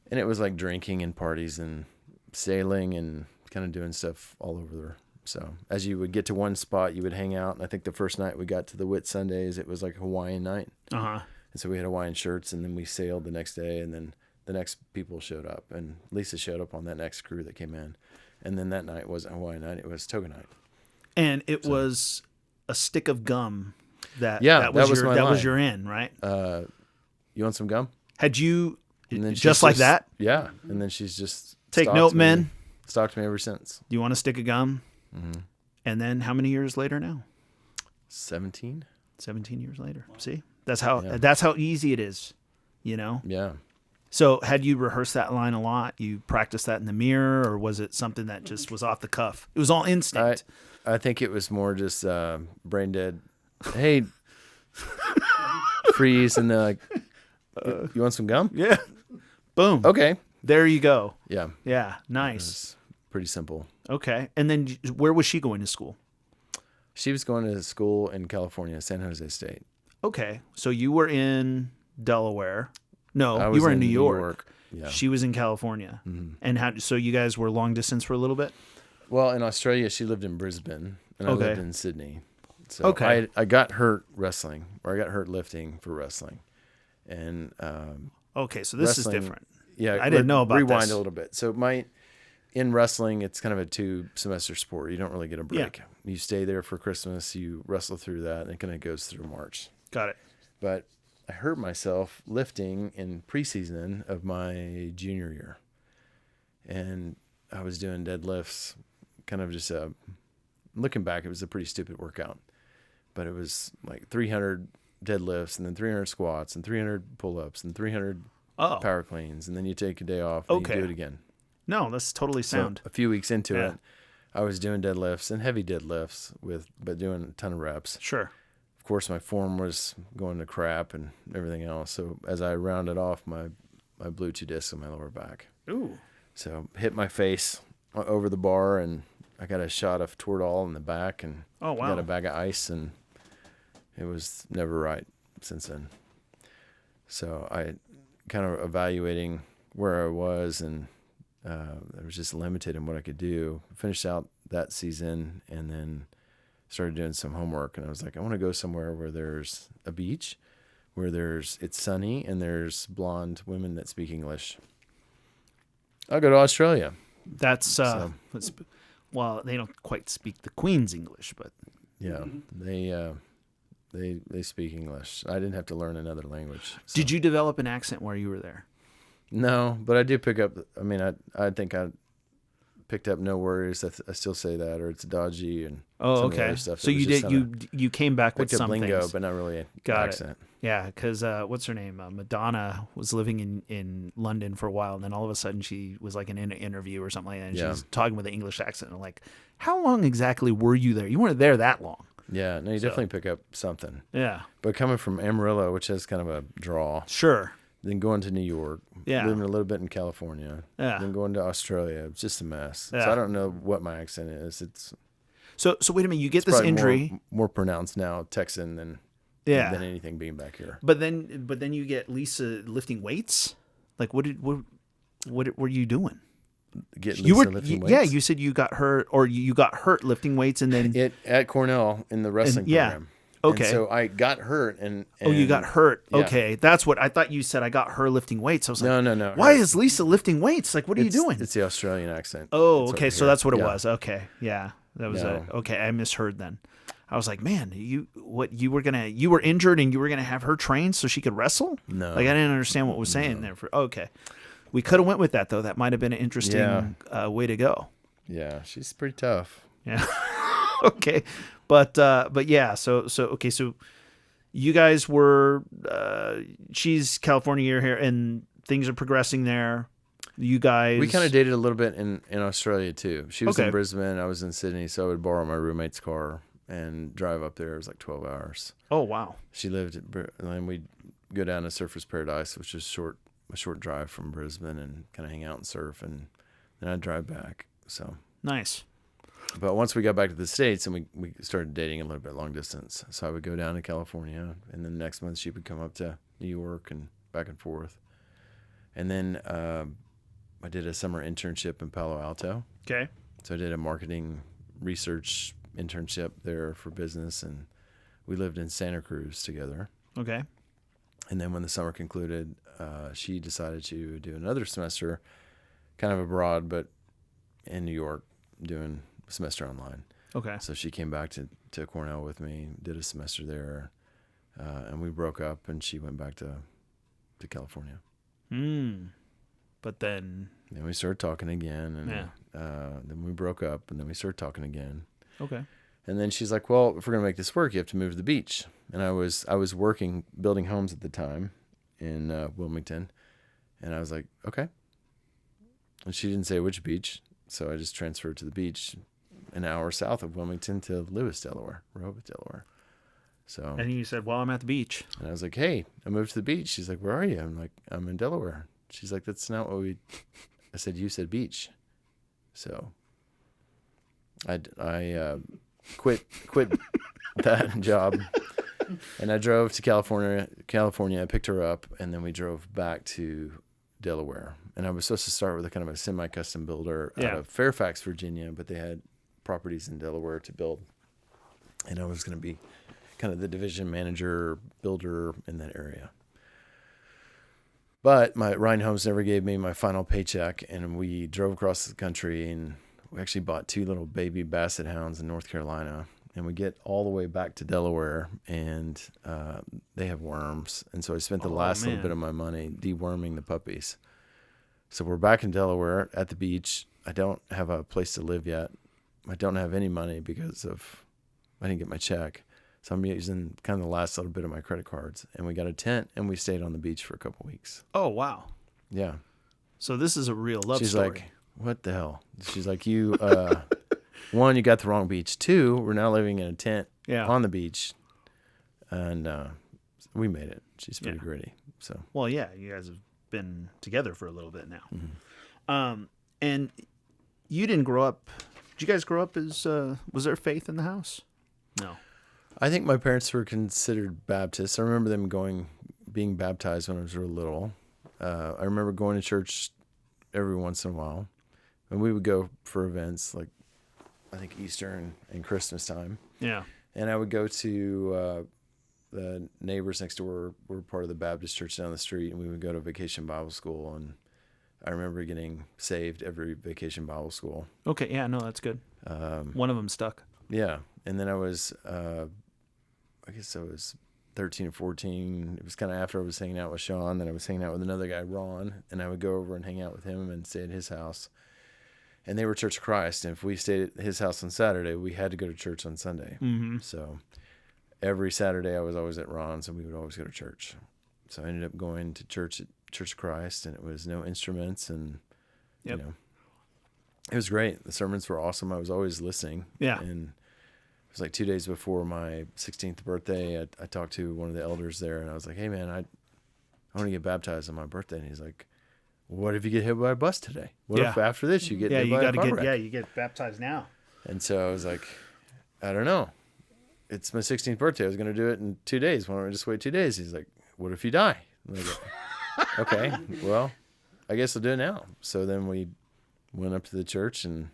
And it was like drinking and parties and sailing and kind of doing stuff all over there. So as you would get to one spot, you would hang out. And I think the first night we got to the Whitsundays, it was like a Hawaiian night. Uh-huh. And so we had Hawaiian shirts, and then we sailed the next day, and then the next people showed up. And Lisa showed up on that next crew that came in. And then that night wasn't Hawaiian night, it was toga night. And it was a stick of gum that was your in, right? You want some gum? Had you and then just like that? Yeah. And then she's just take note, men. Stalked me ever since. Do you want a stick of gum? Mm-hmm. And then how many years later now? 17 years later. See? That's how easy it is, you know? Yeah. So had you rehearsed that line a lot? You practiced that in the mirror, or was it something that just was off the cuff? It was all instinct. I think it was more just brain dead. Hey, freeze, and they're like, "You want some gum?" Yeah. Boom. Okay. There you go. Yeah. Yeah. Nice. Pretty simple. Okay. And then where was she going to school? She was going to school in California, San Jose State. Okay. So you were in Delaware. No, you were in New York. Yeah. She was in California. Mm-hmm. And so you guys were long distance for a little bit? Well, in Australia, she lived in Brisbane, and I lived in Sydney. So okay. I got hurt wrestling, or I got hurt lifting for wrestling. And okay, so this is different. Yeah, I didn't know about this. Rewind a little bit. So in wrestling, it's kind of a 2-semester sport. You don't really get a break. Yeah. You stay there for Christmas, you wrestle through that, and it kind of goes through March. Got it. But I hurt myself lifting in preseason of my junior year. And I was doing deadlifts, kind of just looking back, it was a pretty stupid workout. But it was like 300 deadlifts, and then 300 squats, and 300 pull-ups, and 300 power cleans, and then you take a day off and you do it again. No, that's totally sound. So a few weeks into it, I was doing deadlifts and heavy deadlifts but doing a ton of reps. Sure. Of course, my form was going to crap and everything else. So as I rounded off, I blew 2 discs in my lower back. Ooh. So hit my face over the bar, and I got a shot of Toradol in the back, and got a bag of ice, and it was never right since then. So I kind of evaluating where I was, and I was just limited in what I could do. Finished out that season, and then started doing some homework, and I was like, I want to go somewhere where there's a beach, where it's sunny, and there's blonde women that speak English. I'll go to Australia. That's well, they don't quite speak the Queen's English, but yeah, they speak English. I didn't have to learn another language. So. Did you develop an accent while you were there? No, but I do pick up. I mean, I think I picked up no worries. I still say that, or it's dodgy and some of the okay. other stuff. So It was you just did you came back with picked up some lingo, things. but not really an Got accent. it. Yeah, because what's her name? Madonna was living in London for a while, and then all of a sudden she was like in an interview or something like that, and she Yeah. was talking with an English accent. And I'm like, how long exactly were you there? You weren't there that long. Yeah, no, you definitely pick up something. Yeah, But coming from Amarillo, which has kind of a draw, sure. then going to New York, Yeah. living a little bit in California, Yeah. then going to Australia, it's just a mess. Yeah. So I don't know what my accent is. It's So wait a minute, you get this probably injury. more pronounced now, Texan than anything being back here. But then you get Lisa lifting weights. Like what were you doing? Getting You Lisa were lifting weights. yeah. You said you got hurt, or you got hurt lifting weights, and then At Cornell in the wrestling yeah. program. Okay. And so I got hurt and you got hurt. yeah. Okay, that's what I thought you said. I got her lifting weights. I was like, No. Why is Lisa lifting weights? Like, what are you doing? It's the Australian accent. Oh, It's okay. over So here. that's what it Yeah. was. Okay, yeah, that was No. okay. I misheard then. I was like, man, you were injured and you were gonna have her trained so she could wrestle? No. Like I didn't understand what was saying there. Okay, we could have went with that though. That might have been an interesting way to go. Yeah, she's pretty tough. Yeah. Okay, but yeah. So okay. So you guys were she's California, you're here, and things are progressing there. You guys, We kind of dated a little bit in Australia too. She was Okay. in Brisbane, I was in Sydney, so I would borrow my roommate's car and drive up there. It was like 12 hours. Oh wow. She lived and then we'd go down to Surfers Paradise, which is a short drive from Brisbane, and kind of hang out and surf, and then I'd drive back. So, Nice. but once we got back to the States and we started dating a little bit long distance, so I would go down to California, and then next month she would come up to New York and back and forth. And then I did a summer internship in Palo Alto. Okay. So I did a marketing research internship there for business, and we lived in Santa Cruz together. Okay. And then when the summer concluded, she decided to do another semester, kind of abroad, but in New York, doing a semester online. Okay. So she came back to Cornell with me, did a semester there, and we broke up, and she went back to California. But then Then we started talking again, and Yeah. then we broke up, and then we started talking again. okay. And then she's like, "Well, if we're gonna make this work, you have to move to the beach." And I was working building homes at the time in Wilmington, and I was like, "Okay." And she didn't say which beach, so I just transferred to the beach, an hour south of Wilmington to Lewis, Delaware, Rehoboth, Delaware. So And you said, "Well, I'm at the beach." and I was like, "Hey, I moved to the beach." She's like, "Where are you?" I'm like, "I'm in Delaware." She's like, "That's not what we." I said, "You said beach." So I quit that job, and I drove to California. I picked her up, and then we drove back to Delaware. And I was supposed to start with a kind of a semi-custom builder out Yeah. of Fairfax, Virginia, but they had properties in Delaware to build, and I was going to be kind of the division manager builder in that area. But Ryan Holmes never gave me my final paycheck, and we drove across the country, and we actually bought 2 little baby basset hounds in North Carolina. And we get all the way back to Delaware, and they have worms. And so I spent the last little man. bit of my money deworming the puppies. So we're back in Delaware at the beach. I don't have a place to live yet. I don't have any money because I didn't get my check. So I'm using kind of the last little bit of my credit cards. And we got a tent, and we stayed on the beach for a couple weeks. Oh wow. Yeah. So this is a real love She's story. like, "What the hell?" She's like, "You, one, you got the wrong beach. 2, we're now living in a tent Yeah. on the beach." And we made it. She's pretty Yeah. gritty. So Well, yeah, you guys have been together for a little bit now. Mm-hmm. And you didn't grow up. Did you guys grow up as? Was there faith in the house? No. I think my parents were considered Baptists. I remember them being baptized when I was real little. I remember going to church every once in a while. And we would go for events like, I think, Easter and Christmas time. Yeah. And I would go to the neighbors next door were part of the Baptist church down the street, and we would go to vacation Bible school. And I remember getting saved every vacation Bible school. Okay. Yeah. No, that's good. One of them stuck. Yeah. And then I was, I guess I was 13 or 14. It was kind of after I was hanging out with Sean, then I was hanging out with another guy, Ron, and I would go over and hang out with him and stay at his house. And they were Church of Christ, and if we stayed at his house on Saturday, we had to go to church on Sunday. Mm-hmm. So every Saturday I was always at Ron's, and we would always go to church. So I ended up going to church at Church of Christ, and it was no instruments, and Yep. you know, it was great. The sermons were awesome. I was always listening. Yeah. And it was like 2 days before my 16th birthday. I talked to one of the elders there, and I was like, "Hey, man, I want to get baptized on my birthday." And he's like, "What if you get hit by a bus today? What if after this you get hit by a car wreck?" you get baptized now. And so I was like, "I don't know. It's my 16th birthday. I was going to do it in 2 days. Why don't I just wait 2 days?" He's like, "What if you die?" And I go, "Okay, well, I guess I'll do it now." So then we went up to the church and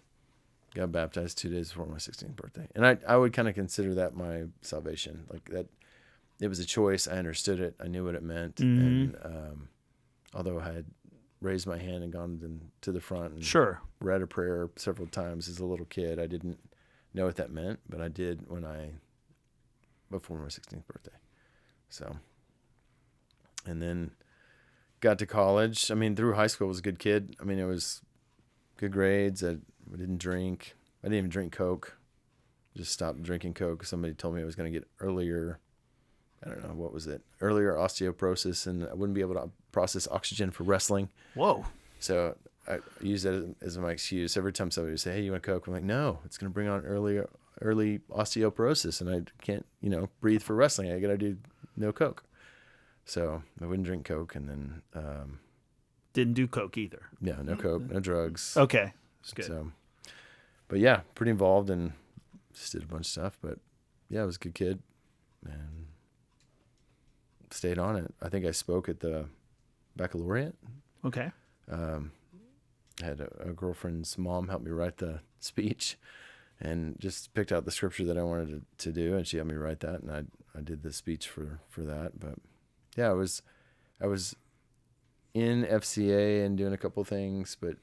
got baptized 2 days before my 16th birthday. And I would kind of consider that my salvation. Like that, it was a choice. I understood it. I knew what it meant. Mm-hmm. And although I had raised my hand and gone to the front and Sure. read a prayer several times as a little kid, I didn't know what that meant, but I did before my 16th birthday. So, and then got to college. I mean, through high school, I was a good kid. I mean, it was good grades. I didn't drink. I didn't even drink Coke. Just stopped drinking Coke. Somebody told me I was going to get earlier, I don't know, what was it? Earlier osteoporosis, and I wouldn't be able to process oxygen for wrestling. Whoa. So I used that as my excuse. Every time somebody would say, "Hey, you want Coke?" I'm like, "No, it's going to bring on early osteoporosis, and I can't, breathe for wrestling. I got to do no Coke." So I wouldn't drink Coke, and then Didn't do Coke either. yeah, no Coke, no drugs. Okay. That's good. So, but yeah, pretty involved and just did a bunch of stuff. But yeah, I was a good kid and stayed on it. I think I spoke at the baccalaureate. Okay. I had a girlfriend's mom help me write the speech, and just picked out the scripture that I wanted to do, and she helped me write that, and I did the speech for that. But yeah, I was in FCA and doing a couple things, but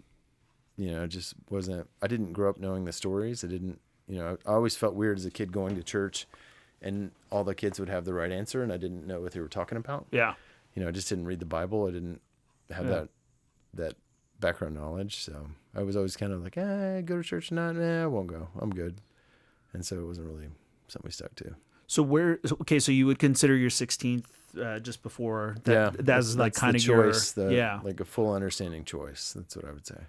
just wasn't. I didn't grow up knowing the stories. I didn't. I always felt weird as a kid going to church, and all the kids would have the right answer, and I didn't know what they were talking about. Yeah. I just didn't read the Bible. I didn't have that background knowledge. So I was always kind of like, go to church tonight? Nah, I won't go. I'm good. And so it wasn't really something we stuck to. So so you would consider your 16th just before that? That's like kind of choice, your like a full understanding choice. That's what I would say.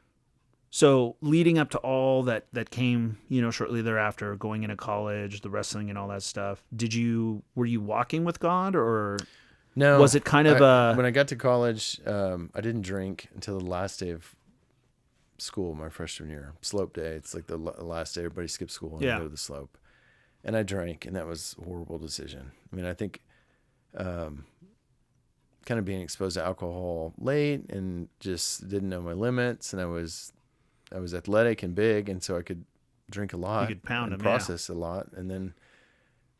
So leading up to all that came, shortly thereafter, going into college, the wrestling and all that stuff, were you walking with God, or no? Was it kind of when I got to college, I didn't drink until the last day of school, my freshman year, slope day. It's like the last day everybody skips school and go to the slope. And I drank, and that was a horrible decision. I mean, I think kind of being exposed to alcohol late and just didn't know my limits, and I was athletic and big, and so I could drink a lot. You could pound and them, process a lot, and then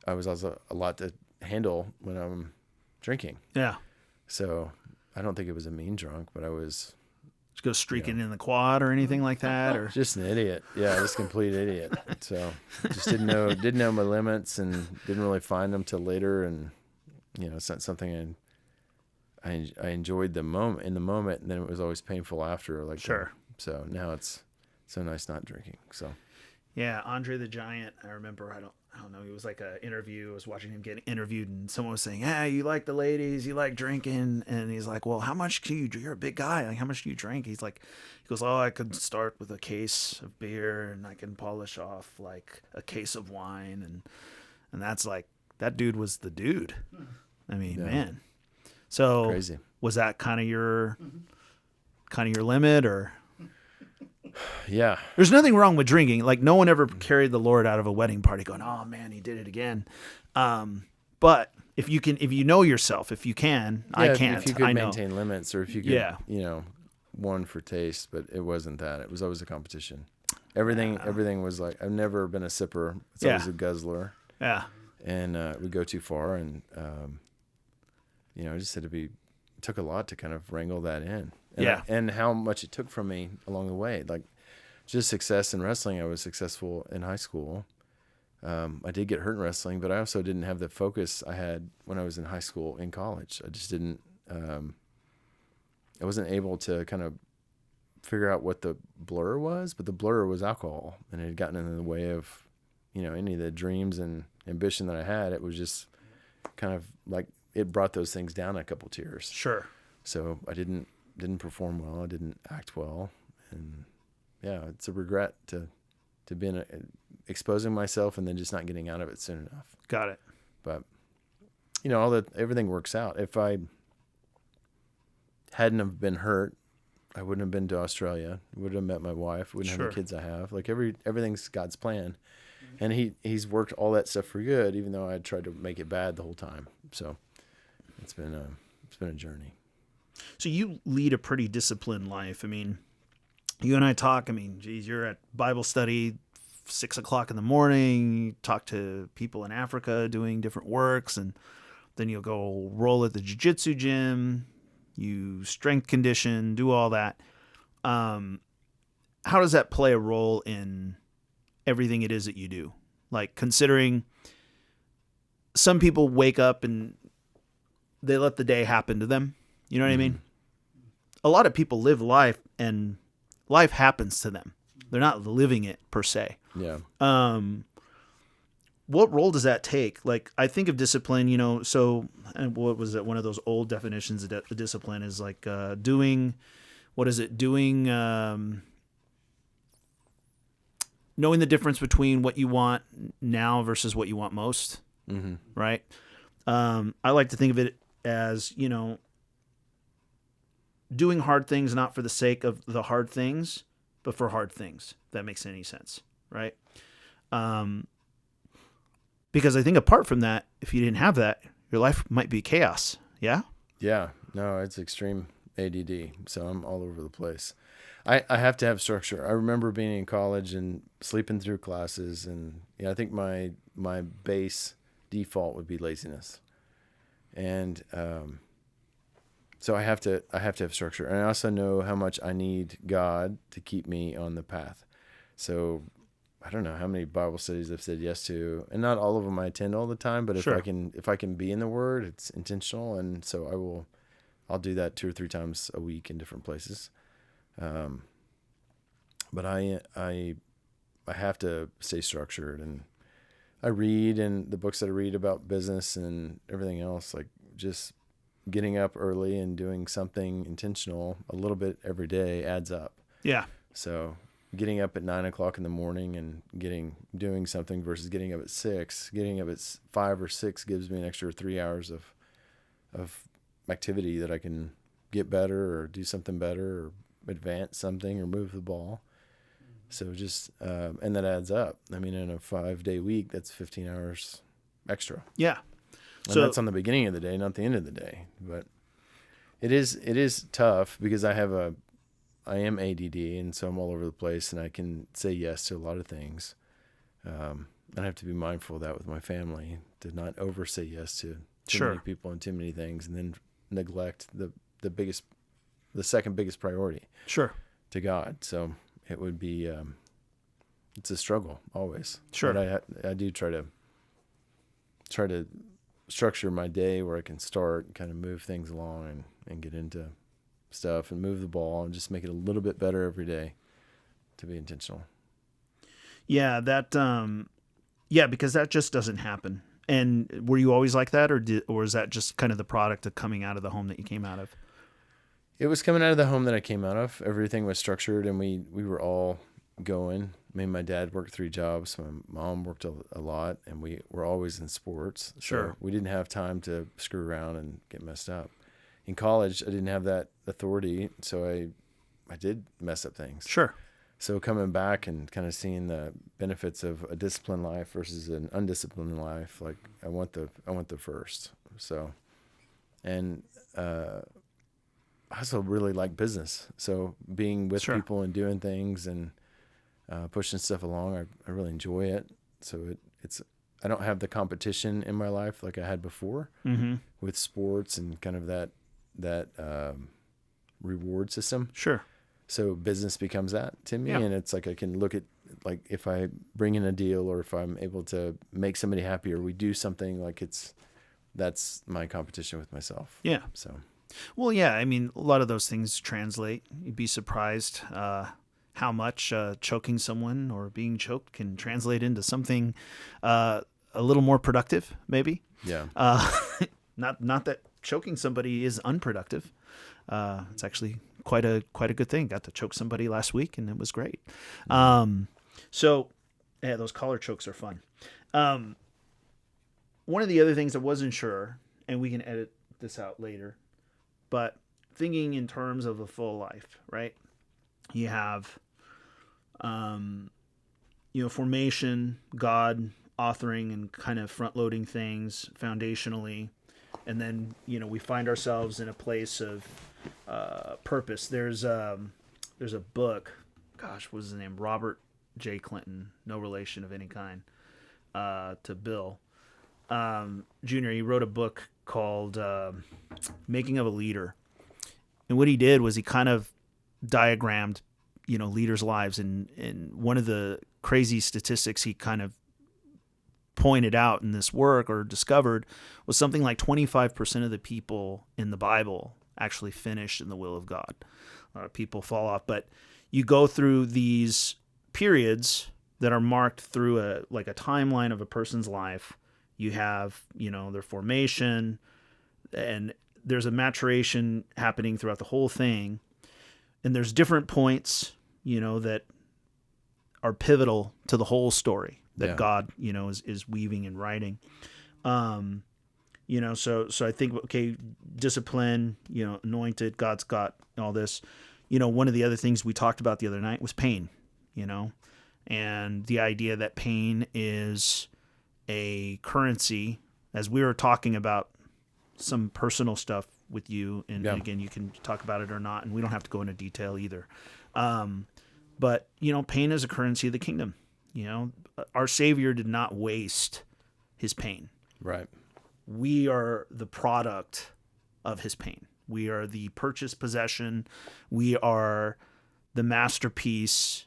I was also a lot to handle when I'm drinking. Yeah. So I don't think it was a mean drunk, but I was Just go streaking in the quad or anything like that, or just an idiot. Yeah, just a complete idiot. So just didn't know my limits and didn't really find them till later, and it's not something I enjoyed in the moment, and then it was always painful after. Like sure. So now it's so nice not drinking. So yeah, Andre the Giant. I remember. I don't know. It was like an interview. I was watching him get interviewed, and someone was saying, "Hey, you like the ladies? You like drinking?" And he's like, "Well, how much do you? You're a big guy. Like, how much do you drink?" He goes, "Oh, I could start with a case of beer, and I can polish off like a case of wine, and that's like that dude was the dude. I mean, man. So crazy. Was that kind of your limit, or?" Yeah. There's nothing wrong with drinking. Like, no one ever carried the Lord out of a wedding party going, "Oh man, he did it again." But if you know yourself, if you can, I can't. If you could maintain limits, or if you could, one for taste, but it wasn't that. It was always a competition. Everything was like, I've never been a sipper. It's always a guzzler. Yeah. And we go too far, and I just had to it took a lot to kind of wrangle that in. And and how much it took from me along the way. Like, just success in wrestling. I was successful in high school, I did get hurt in wrestling, but I also didn't have the focus I had when I was in high school, in college. I just didn't, I wasn't able to kind of figure out what the blur was, but the blur was alcohol, and it had gotten in the way of, any of the dreams and ambition that I had. It was just kind of like it brought those things down a couple tiers. Sure. So I didn't perform well. I didn't act well, and yeah, it's a regret to be exposing myself and then just not getting out of it soon enough. Got it. But everything works out. If I hadn't have been hurt, I wouldn't have been to Australia. Wouldn't have met my wife. Wouldn't have the kids I have. Like everything's God's plan, and He's worked all that stuff for good, even though I tried to make it bad the whole time. So it's been a journey. So you lead a pretty disciplined life. I mean, you and I talk. I mean, geez, you're at Bible study 6 o'clock in the morning. You talk to people in Africa doing different works, and then you'll go roll at the jiu-jitsu gym. You strength condition, do all that. How does that play a role in everything it is that you do? Like, considering some people wake up and they let the day happen to them. You know what I mean? A lot of people live life and life happens to them. They're not living it per se. Yeah. What role does that take? Like, I think of discipline, so what was it? One of those old definitions of discipline is like doing, what is it? Doing, knowing the difference between what you want now versus what you want most, right? I like to think of it as, doing hard things not for the sake of the hard things, but for hard things, if that makes any sense, right? Because I think apart from that, if you didn't have that, your life might be chaos. Yeah? Yeah. No, it's extreme ADD. So I'm all over the place. I have to have structure. I remember being in college and sleeping through classes. And I think my base default would be laziness. And so I have to have structure. And I also know how much I need God to keep me on the path. So I don't know how many Bible studies I've said yes to, and not all of them I attend all the time, but if I can be in the Word, it's intentional. And so I'll do that 2 or 3 times a week in different places. But I have to stay structured, and I read, and the books that I read about business and everything else, like just getting up early and doing something intentional a little bit every day adds up. Yeah. So getting up at 9 o'clock in the morning and doing something versus getting up at 6, getting up at 5 or 6 gives me an extra 3 hours of activity that I can get better or do something better or advance something or move the ball. So just, and that adds up. I mean, in a 5-day week, that's 15 hours extra. Yeah. And so that's on the beginning of the day, not the end of the day. But it is tough because I am ADD, and so I'm all over the place, and I can say yes to a lot of things. And I have to be mindful of that with my family, to not over say yes to too many people and too many things, and then neglect the second biggest priority. To God. So it would be it's a struggle always. But I do try to structure my day where I can start and kind of move things along and get into stuff and move the ball and just make it a little bit better every day to be intentional. Yeah, because that just doesn't happen. And were you always like that, or is that just kind of the product of coming out of the home that you came out of? It was coming out of the home that I came out of. Everything was structured, and we were all going. I mean, my dad worked 3 jobs. My mom worked a lot, and we were always in sports. So we didn't have time to screw around and get messed up. In college, I didn't have that authority, so I did mess up things. So coming back and kind of seeing the benefits of a disciplined life versus an undisciplined life, like I want the first. So, and I also really like business. So being with people and doing things and pushing stuff along, I really enjoy it. So I don't have the competition in my life like I had before with sports and kind of that reward system. So business becomes that to me, and it's like I can look at like if I bring in a deal or if I'm able to make somebody happy or we do something, like that's my competition with myself. Yeah. So, Well, yeah, I mean, a lot of those things translate. You'd be surprised how much choking someone or being choked can translate into something a little more productive, maybe. yeah. Not that choking somebody is unproductive. It's actually quite a good thing. Got to choke somebody last week, and it was great. So, yeah, those collar chokes are fun. One of the other things I wasn't sure, and we can edit this out later, but thinking in terms of a full life, right? You have, formation, God authoring and kind of front loading things foundationally. And then, we find ourselves in a place of purpose. There's a book, gosh, what was his name? Robert J. Clinton, no relation of any kind to Bill. Jr., he wrote a book called Making of a Leader. And what he did was he kind of diagrammed, leaders' lives. And one of the crazy statistics he kind of pointed out in this work or discovered was something like 25% of the people in the Bible actually finished in the will of God. People fall off. But you go through these periods that are marked through a timeline of a person's life. You have, their formation, and there's a maturation happening throughout the whole thing. And there's different points, that are pivotal to the whole story that God, is weaving and writing. So I think, okay, discipline, anointed, God's got all this. One of the other things we talked about the other night was pain, and the idea that pain is a currency, as we were talking about some personal stuff with you, and again, you can talk about it or not, and we don't have to go into detail either. But pain is a currency of the kingdom. Our Savior did not waste his pain. Right. We are the product of his pain. We are the purchased possession. We are the masterpiece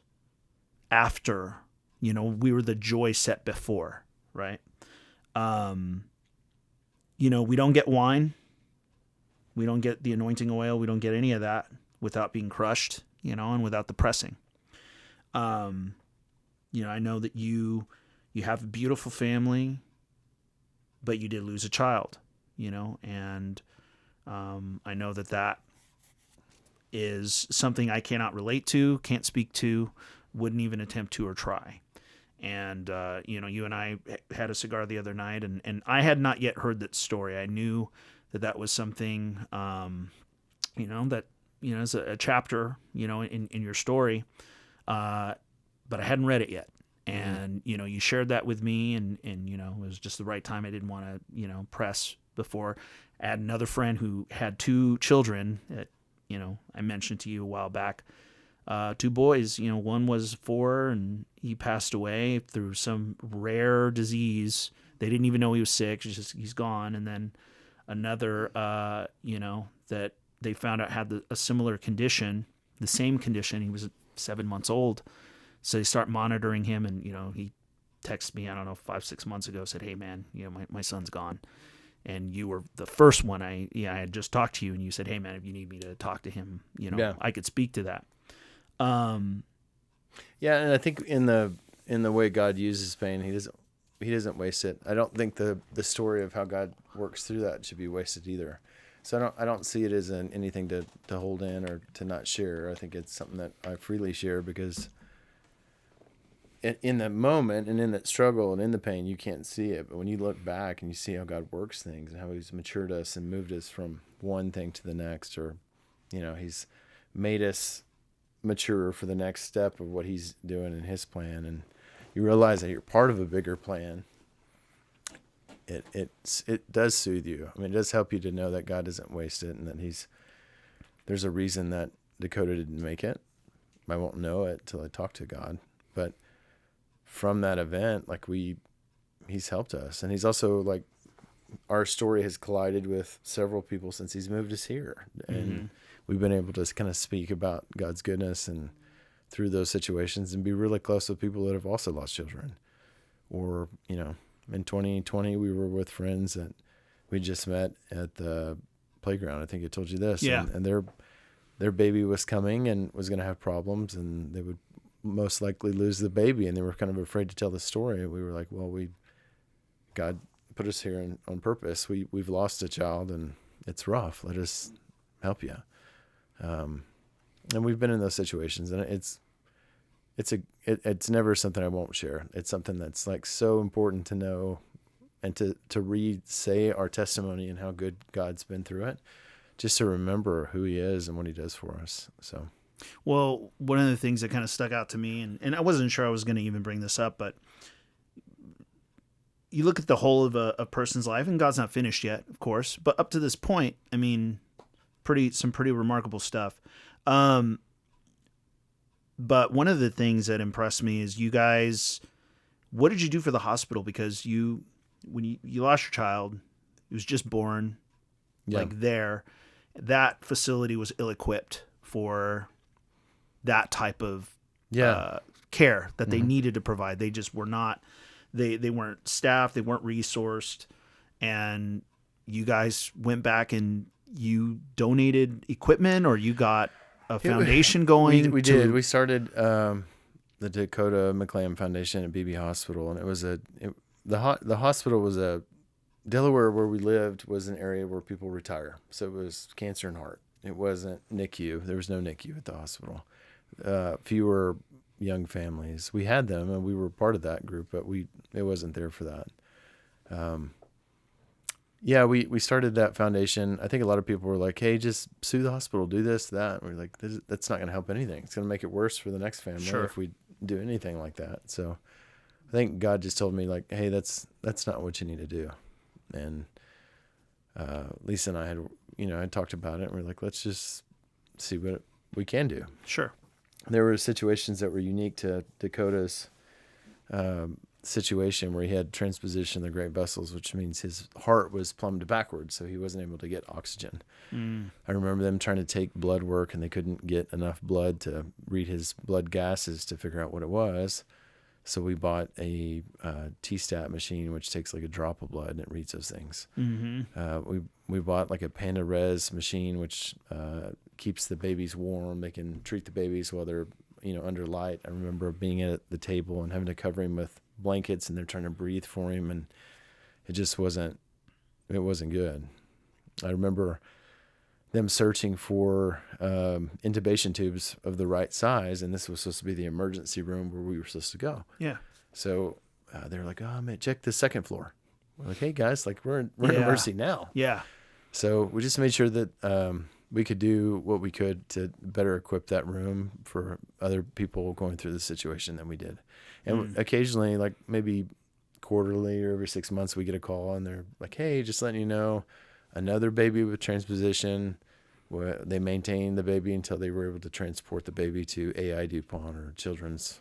after, we were the joy set before, right? We don't get wine. We don't get the anointing oil. We don't get any of that without being crushed, and without the pressing. I know that you have a beautiful family, but you did lose a child, and I know that is something I cannot relate to, can't speak to, wouldn't even attempt to or try. And, you and I had a cigar the other night, and I had not yet heard that story. I knew that was something, that, is a chapter, in your story, but I hadn't read it yet. And, you shared that with me, and it was just the right time. I didn't want to, press before. I had another friend who had 2 children that, I mentioned to you a while back. 2 boys, one was 4 and he passed away through some rare disease. They didn't even know he was sick. It's just, he's gone. And then another, that they found out had a similar condition, the same condition. He was 7 months old. So they start monitoring him, and, he texted me, I don't know, 5-6 months ago, said, "Hey man, my son's gone. And you were the first one I had just talked to you, and you said, 'Hey man, if you need me to talk to him, I could speak to that.'" And I think in the way God uses pain, he doesn't waste it. I don't think the story of how God works through that should be wasted either. So I don't see it as anything to hold in or to not share. I think it's something that I freely share because in the moment and in that struggle and in the pain, you can't see it. But when you look back and you see how God works things and how he's matured us and moved us from one thing to the next, or, he's made us mature for the next step of what he's doing in his plan, and you realize that you're part of a bigger plan, it does soothe you. I mean, it does help you to know that God doesn't waste it, and that there's a reason that Dakota didn't make it. I won't know it till I talk to God, but from that event, he's helped us, and he's also our story has collided with several people since he's moved us here, and we've been able to kind of speak about God's goodness and through those situations and be really close with people that have also lost children. Or, you know, in 2020, we were with friends that we just met at the playground. I think I told you this. Yeah. And their baby was coming and was going to have problems, and they would most likely lose the baby, and they were kind of afraid to tell the story. And we were like, well, God put us here on purpose. We've lost a child, and it's rough. Let us help you. And we've been in those situations, and it's never something I won't share. It's something that's like so important to know and to say our testimony and how good God's been through it, just to remember who he is and what he does for us. So, well, one of the things that kind of stuck out to me, and I wasn't sure I was going to even bring this up, but you look at the whole of a person's life, and God's not finished yet, of course, but up to this point, I mean, some pretty remarkable stuff. But one of the things that impressed me is you guys, what did you do for the hospital? Because when you lost your child, he was just born, like there, that facility was ill-equipped for that type of care that they needed to provide. They just were not, they weren't staffed, they weren't resourced, and you guys went back and you donated equipment, or you got a foundation going? We did. We started the Dakota McLamb Foundation at BB Hospital, and it was the hospital was Delaware, where we lived, was an area where people retire. So it was cancer and heart. It wasn't NICU. There was no NICU at the hospital. Fewer young families. We had them, and we were part of that group, but it wasn't there for that. We started that foundation. I think a lot of people were like, hey, just sue the hospital, do this, that. And we're like, that's not going to help anything. It's going to make it worse for the next family if we do anything like that. So I think God just told me, like, hey, that's not what you need to do. And Lisa and I had talked about it, and we're like, let's just see what we can do. Sure. There were situations that were unique to Dakota's situation, where he had transposition of the great vessels, which means his heart was plumbed backwards, so he wasn't able to get oxygen. I remember them trying to take blood work, and they couldn't get enough blood to read his blood gases to figure out what it was. So we bought a T-stat machine, which takes like a drop of blood and it reads those things. We bought like a Panda Res machine, which keeps the babies warm. They can treat the babies while they're under light. I remember being at the table and having to cover him with blankets, and they're trying to breathe for him, and it just wasn't good. I remember them searching for intubation tubes of the right size, and this was supposed to be the emergency room where we were supposed to go. Yeah. So they're like, oh man, check the second floor. We're like, hey guys, like we're in emergency now. Yeah. So we just made sure that we could do what we could to better equip that room for other people going through the situation than we did. And occasionally, like maybe quarterly or every 6 months, we get a call, and they're like, hey, just letting you know, another baby with transposition. They maintained the baby until they were able to transport the baby to AI DuPont or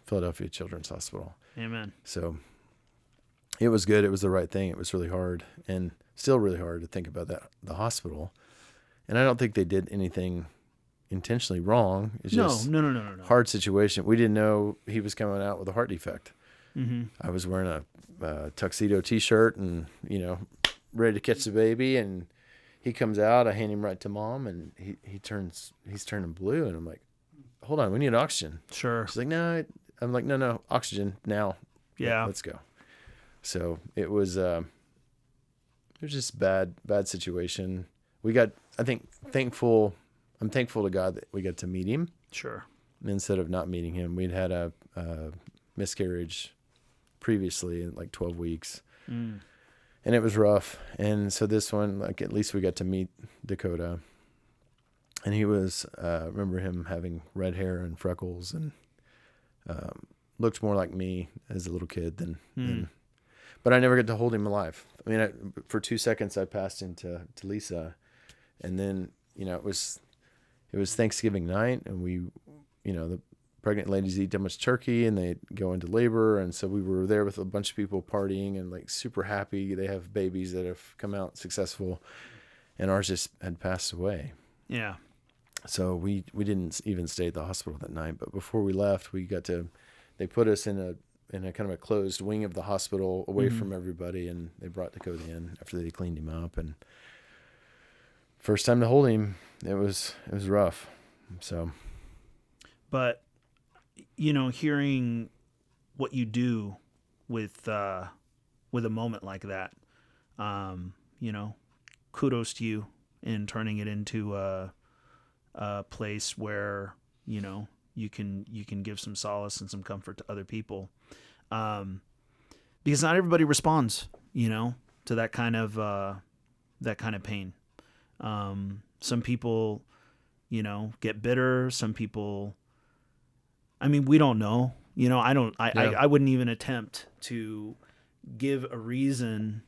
Philadelphia Children's Hospital. Amen. So it was good. It was the right thing. It was really hard, and still really hard to think about the hospital. And I don't think they did anything intentionally wrong. It's just no. hard situation. We didn't know he was coming out with a heart defect. I was wearing a tuxedo T-shirt and, ready to catch the baby. And he comes out. I hand him right to mom, and he's turning blue. And I'm like, hold on, we need oxygen. Sure. She's like, no. I'm like, no, oxygen now. Yeah. Let's go. So it was just bad situation. We got, I think, I'm thankful to God that we got to meet him. Sure. Instead of not meeting him. We'd had a miscarriage previously in like 12 weeks. And it was rough. And so this one, like, at least we got to meet Dakota. And he was, remember him having red hair and freckles, and looked more like me as a little kid than but I never got to hold him alive. I mean, for 2 seconds I passed him to Lisa, and then, it was Thanksgiving night, and we, the pregnant ladies eat that much turkey and they go into labor. And so we were there with a bunch of people partying and like super happy. They have babies that have come out successful, and ours just had passed away. Yeah. So we didn't even stay at the hospital that night. But before we left, they put us in a kind of a closed wing of the hospital away from everybody, and they brought Dakota in after they cleaned him up. And first time to hold him, it was rough. So, but hearing what you do with a moment like that, kudos to you in turning it into a place where you can give some solace and some comfort to other people, because not everybody responds to that kind of pain. Some people get bitter. Some people, we don't know. I wouldn't even attempt to give a reason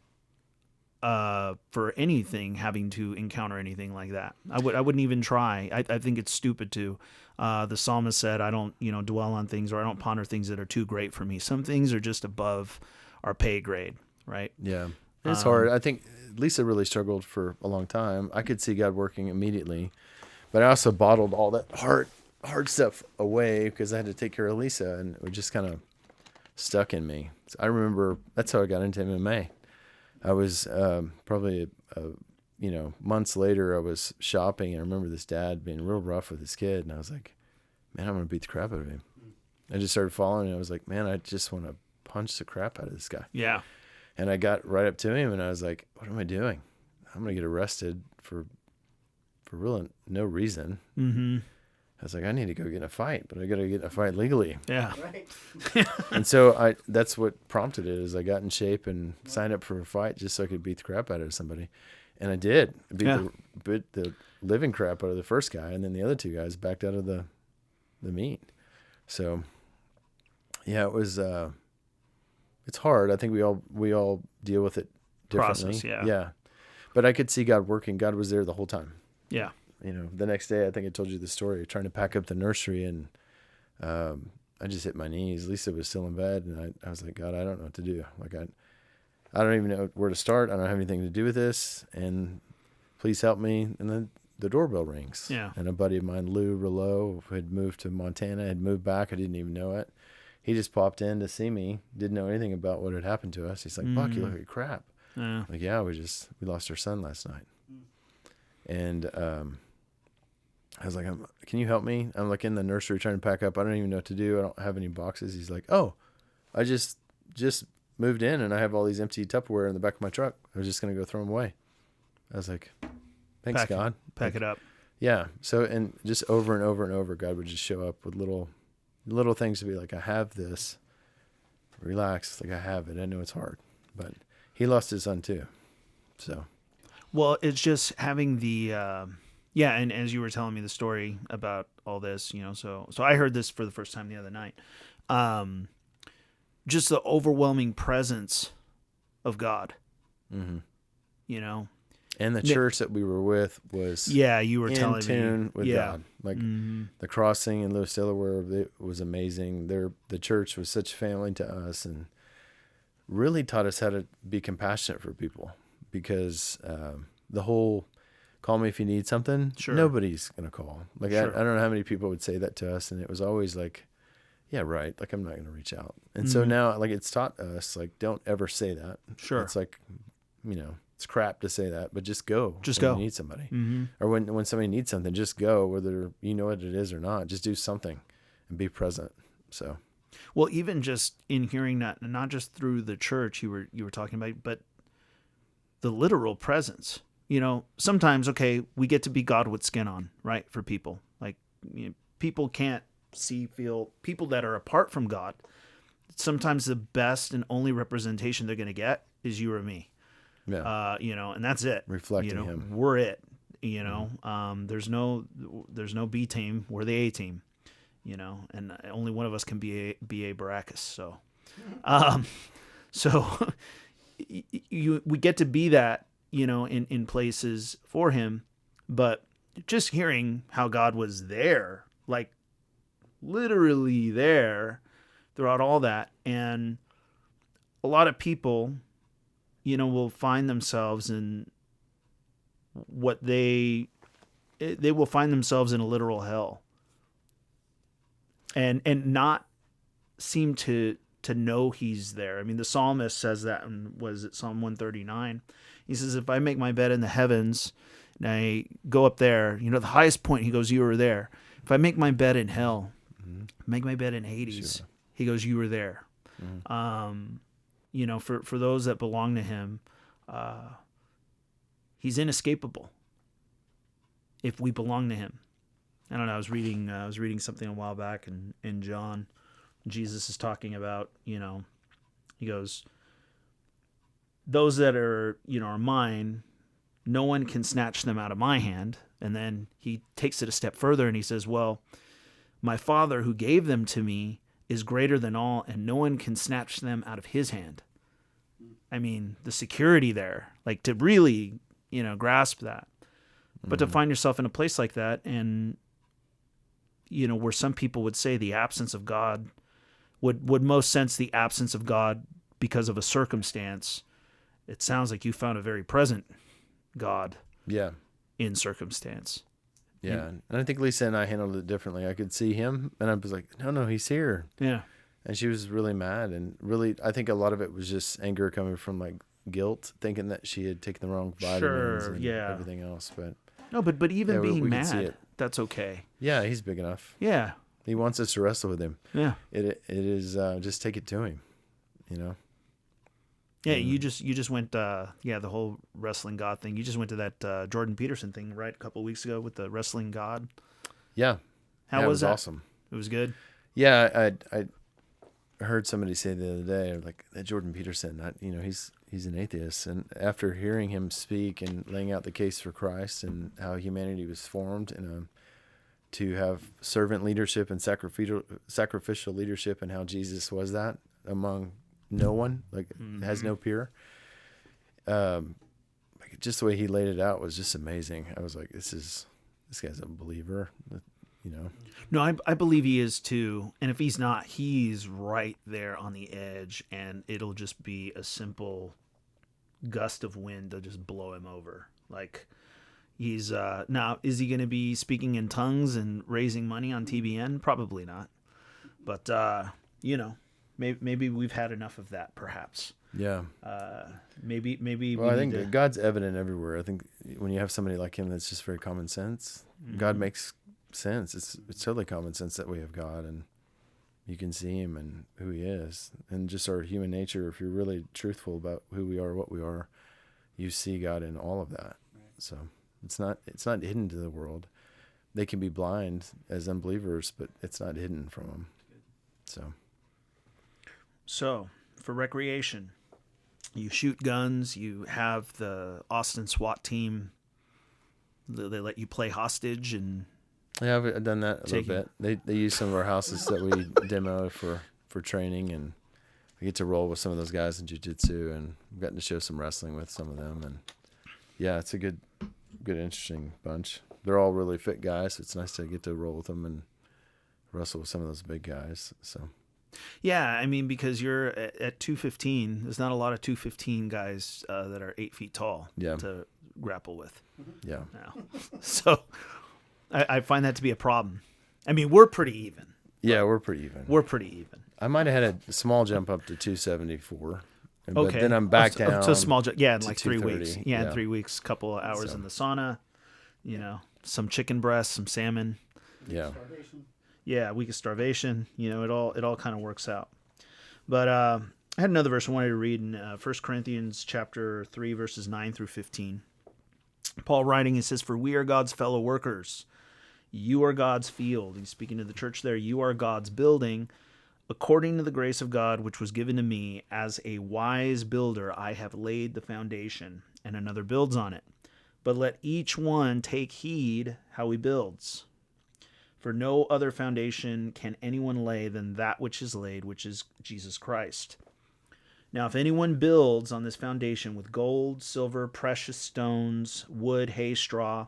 for anything having to encounter anything like that. I wouldn't even try. I think it's stupid to. The psalmist said, I don't, dwell on things, or I don't ponder things that are too great for me. Some things are just above our pay grade, right? Yeah. It's hard. I think Lisa really struggled for a long time. I could see God working immediately, but I also bottled all that hard stuff away because I had to take care of Lisa, and it was just kind of stuck in me. So I remember that's how I got into MMA. I was probably, months later, I was shopping, and I remember this dad being real rough with his kid, and I was like, man, I'm going to beat the crap out of him. I just started following, and I was like, man, I just want to punch the crap out of this guy. Yeah. And I got right up to him, and I was like, what am I doing? I'm going to get arrested for really no reason. Mm-hmm. I was like, I need to go get in a fight, but I got to get in a fight legally. Yeah. Right. And so that's what prompted it, is I got in shape and signed up for a fight just so I could beat the crap out of somebody. And I did. I beat the living crap out of the first guy, and then the other two guys backed out of the meet. So, yeah, it was, it's hard. I think we all deal with it differently. Process, yeah. Yeah. But I could see God working. God was there the whole time. Yeah. The next day, I think I told you the story, trying to pack up the nursery, and I just hit my knees. Lisa was still in bed, and I was like, God, I don't know what to do. Like, I don't even know where to start. I don't have anything to do with this, and please help me. And then the doorbell rings. Yeah. And a buddy of mine, Lou Rouleau, who had moved to Montana, had moved back. I didn't even know it. He just popped in to see me, didn't know anything about what had happened to us. He's like, Buck, you look like crap. Yeah. I'm like, yeah, we lost our son last night. And I was like, can you help me? I'm like in the nursery trying to pack up. I don't even know what to do. I don't have any boxes. He's like, oh, I just moved in, and I have all these empty Tupperware in the back of my truck. I was just going to go throw them away. I was like, thanks, God. Pack it up. Yeah. So, and just over and over and over, God would just show up with little things to be like, I have this. Relax. Like, I have it. I know it's hard. But he lost his son too. So. Well, it's just having the, and as you were telling me the story about all this, so I heard this for the first time the other night. Just the overwhelming presence of God. Mm-hmm. And the church that we were with was you were in telling tune me with God. Like the crossing in Lewis, Delaware, it was amazing. The church was such family to us, and really taught us how to be compassionate for people, because the whole call me if you need something, nobody's going to call. Like, I don't know how many people would say that to us, and it was always like, yeah, right. Like, I'm not going to reach out. And so now, like, it's taught us, like, don't ever say that. Sure. It's like, it's crap to say that, but just go. Just when go. You need somebody. Mm-hmm. Or when somebody needs something, just go, whether you know what it is or not. Just do something and be present. So. Well, even just in hearing that, not just through the church you were talking about, but the literal presence. Sometimes, okay, we get to be God with skin on, right? For people, like, people can't feel people that are apart from God. Sometimes the best and only representation they're going to get is you or me. Yeah. And that's it. Reflecting him. We're it. There's no B team. We're the A team. And only one of us can be a Baracus. So, we get to be that, in places for him, but just hearing how God was there, like literally there throughout all that. And a lot of people, will find themselves in what they they will find themselves in a literal hell, and not seem to know he's there. I mean, the psalmist says that in, was it Psalm 139? He says, if I make my bed in the heavens and I go up there, the highest point, he goes, you are there. If I make my bed in hell, make my bed in Hades, Sure. he goes, you were there. For those that belong to him, he's inescapable if we belong to him. I don't know. I was reading something a while back in John. Jesus is talking about, he goes, those that are mine, no one can snatch them out of my hand. And then he takes it a step further and he says, well, my Father who gave them to me is greater than all, and no one can snatch them out of his hand. I mean, the security there, like to really, grasp that. But to find yourself in a place like that, and, where some people would say the absence of God would most sense the absence of God because of a circumstance. It sounds like you found a very present God in circumstance. Yeah. And I think Lisa and I handled it differently. I could see him and I was like, no, he's here. Yeah. And she was really mad. And really, I think a lot of it was just anger coming from like guilt, thinking that she had taken the wrong vitamins and everything else. But no, but even being we could see mad, it. That's okay. Yeah, he's big enough. Yeah. He wants us to wrestle with him. Yeah. It is just take it to him, Yeah, you just went the whole wrestling God thing. You just went to that Jordan Peterson thing, right, a couple of weeks ago with the wrestling God. Yeah. How it was that? Awesome. It was good. Yeah, I heard somebody say the other day, like that Jordan Peterson, he's an atheist, and after hearing him speak and laying out the case for Christ and how humanity was formed and to have servant leadership and sacrificial leadership, and how Jesus was that among no one, like has no peer. Like just the way he laid it out was just amazing. I was like, this guy's a believer, No, I believe he is too. And if he's not, he's right there on the edge, and it'll just be a simple gust of wind to just blow him over. Like he's now, is he going to be speaking in tongues and raising money on TBN? Probably not. But maybe we've had enough of that, perhaps. Yeah. Maybe. Well, I think God's evident everywhere. I think when you have somebody like him that's just very common sense, God makes sense. It's totally common sense that we have God, and you can see him and who he is, and just our human nature. If you're really truthful about who we are, what we are, you see God in all of that. Right. So it's not hidden to the world. They can be blind as unbelievers, but it's not hidden from them. So for recreation, you shoot guns. You have the Austin SWAT team. They let you play hostage and. Yeah, I've done that a little bit. They use some of our houses that we demo for training, and I get to roll with some of those guys in jiu-jitsu, and I've gotten to show some wrestling with some of them, and yeah, it's a good interesting bunch. They're all really fit guys, so it's nice to get to roll with them and wrestle with some of those big guys. So yeah, I mean, because you're at 215, there's not a lot of 215 guys that are 8 feet tall to grapple with. Yeah. Now. So I find that to be a problem. I mean, we're pretty even. Yeah, we're pretty even. I might have had a small jump up to 274. But then I'm back down. So small jump. Yeah, in like 3 weeks. Yeah, in 3 weeks, couple of hours in the sauna, some chicken breast, some salmon. Yeah. Yeah, a week of starvation. It all kind of works out. But I had another verse I wanted to read in 1 Corinthians chapter 3, verses 9 through 15. Paul writing, he says, "For we are God's fellow workers. You are God's field." He's speaking to the church there. "You are God's building. According to the grace of God, which was given to me, as a wise builder, I have laid the foundation, and another builds on it. But let each one take heed how he builds. For no other foundation can anyone lay than that which is laid, which is Jesus Christ. Now, if anyone builds on this foundation with gold, silver, precious stones, wood, hay, straw,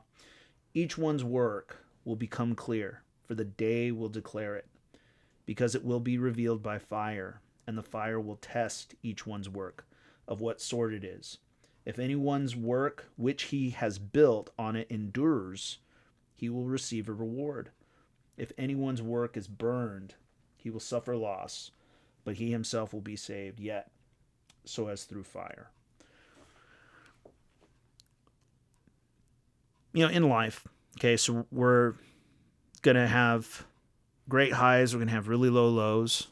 each one's work will become clear, for the day will declare it, because it will be revealed by fire, and the fire will test each one's work, of what sort it is. If anyone's work which he has built on it endures, he will receive a reward. If anyone's work is burned, he will suffer loss, but he himself will be saved, yet so as through fire. In life, okay, so we're going to have great highs, we're going to have really low lows.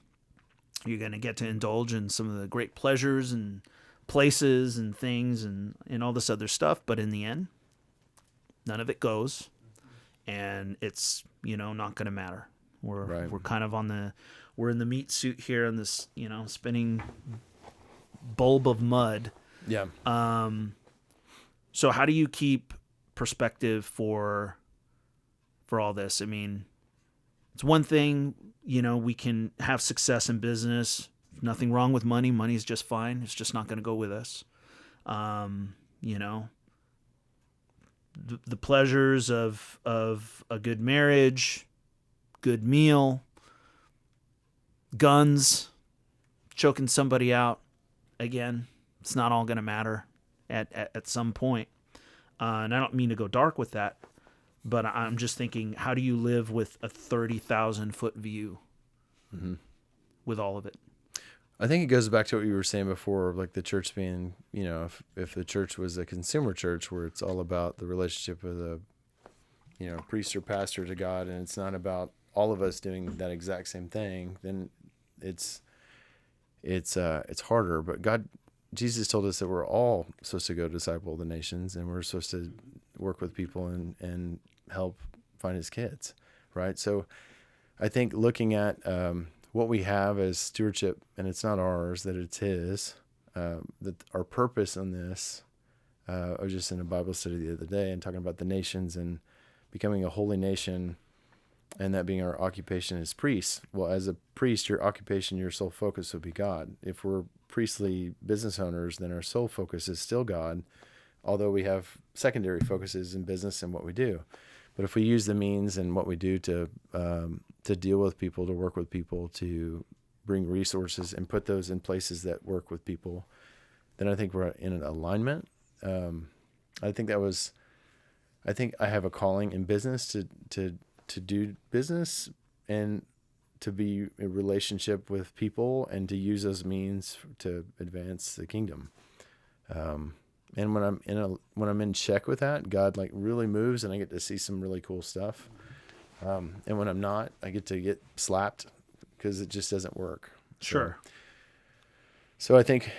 You're going to get to indulge in some of the great pleasures and places and things and all this other stuff, but in the end, none of it goes, and it's not going to matter. We're kind of we're in the meat suit here in this spinning bulb of mud. Yeah. So how do you keep perspective for all this? I mean, it's one thing, we can have success in business. Nothing wrong with money. Money's just fine. It's just not going to go with us. The pleasures of a good marriage, good meal, guns, choking somebody out. Again, it's not all going to matter at some point. And I don't mean to go dark with that, but I'm just thinking, how do you live with a 30,000-foot view with all of it? I think it goes back to what you were saying before, like the church being, if the church was a consumer church where it's all about the relationship of the, priest or pastor to God, and it's not about all of us doing that exact same thing, then it's harder. But Jesus told us that we're all supposed to go disciple the nations, and we're supposed to work with people and help find his kids, right? So I think looking at what we have as stewardship, and it's not ours, that it's his, that our purpose in this, I was just in a Bible study the other day and talking about the nations and becoming a holy nation, and that being our occupation as priests. Well, as a priest, your occupation, your sole focus would be God. If we're priestly business owners, then our sole focus is still God, although we have secondary focuses in business and what we do. But if we use the means and what we do to deal with people, to work with people, to bring resources and put those in places that work with people, then I think we're in an alignment. I think I have a calling in business to do business and to be in relationship with people and to use those means to advance the kingdom. And when I'm in check with that, God really moves, and I get to see some really cool stuff. And when I'm not, I get to get slapped because it just doesn't work. Sure. So I think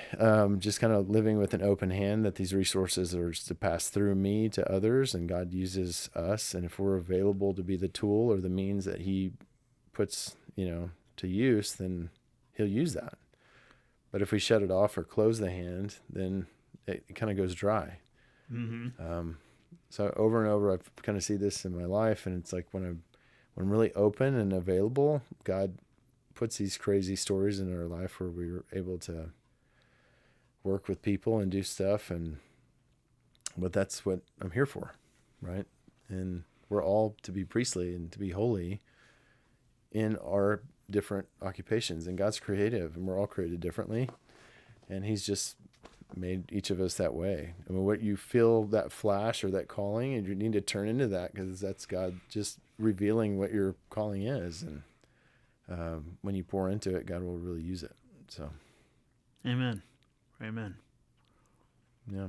just kind of living with an open hand, that these resources are to pass through me to others, and God uses us. And if we're available to be the tool or the means that he puts, to use, then he'll use that. But if we shut it off or close the hand, then it kind of goes dry. Mm-hmm. So over and over, I've kind of see this in my life, and it's like when I'm really open and available, God puts these crazy stories in our life where we were able to work with people and do stuff, but that's what I'm here for, right? And we're all to be priestly and to be holy in our different occupations, and God's creative, and we're all created differently, and he's just made each of us that way. I mean, what you feel, that flash or that calling, and you need to turn into that, because that's God just revealing what your calling is. And when you pour into it, God will really use it. So, Amen. Yeah.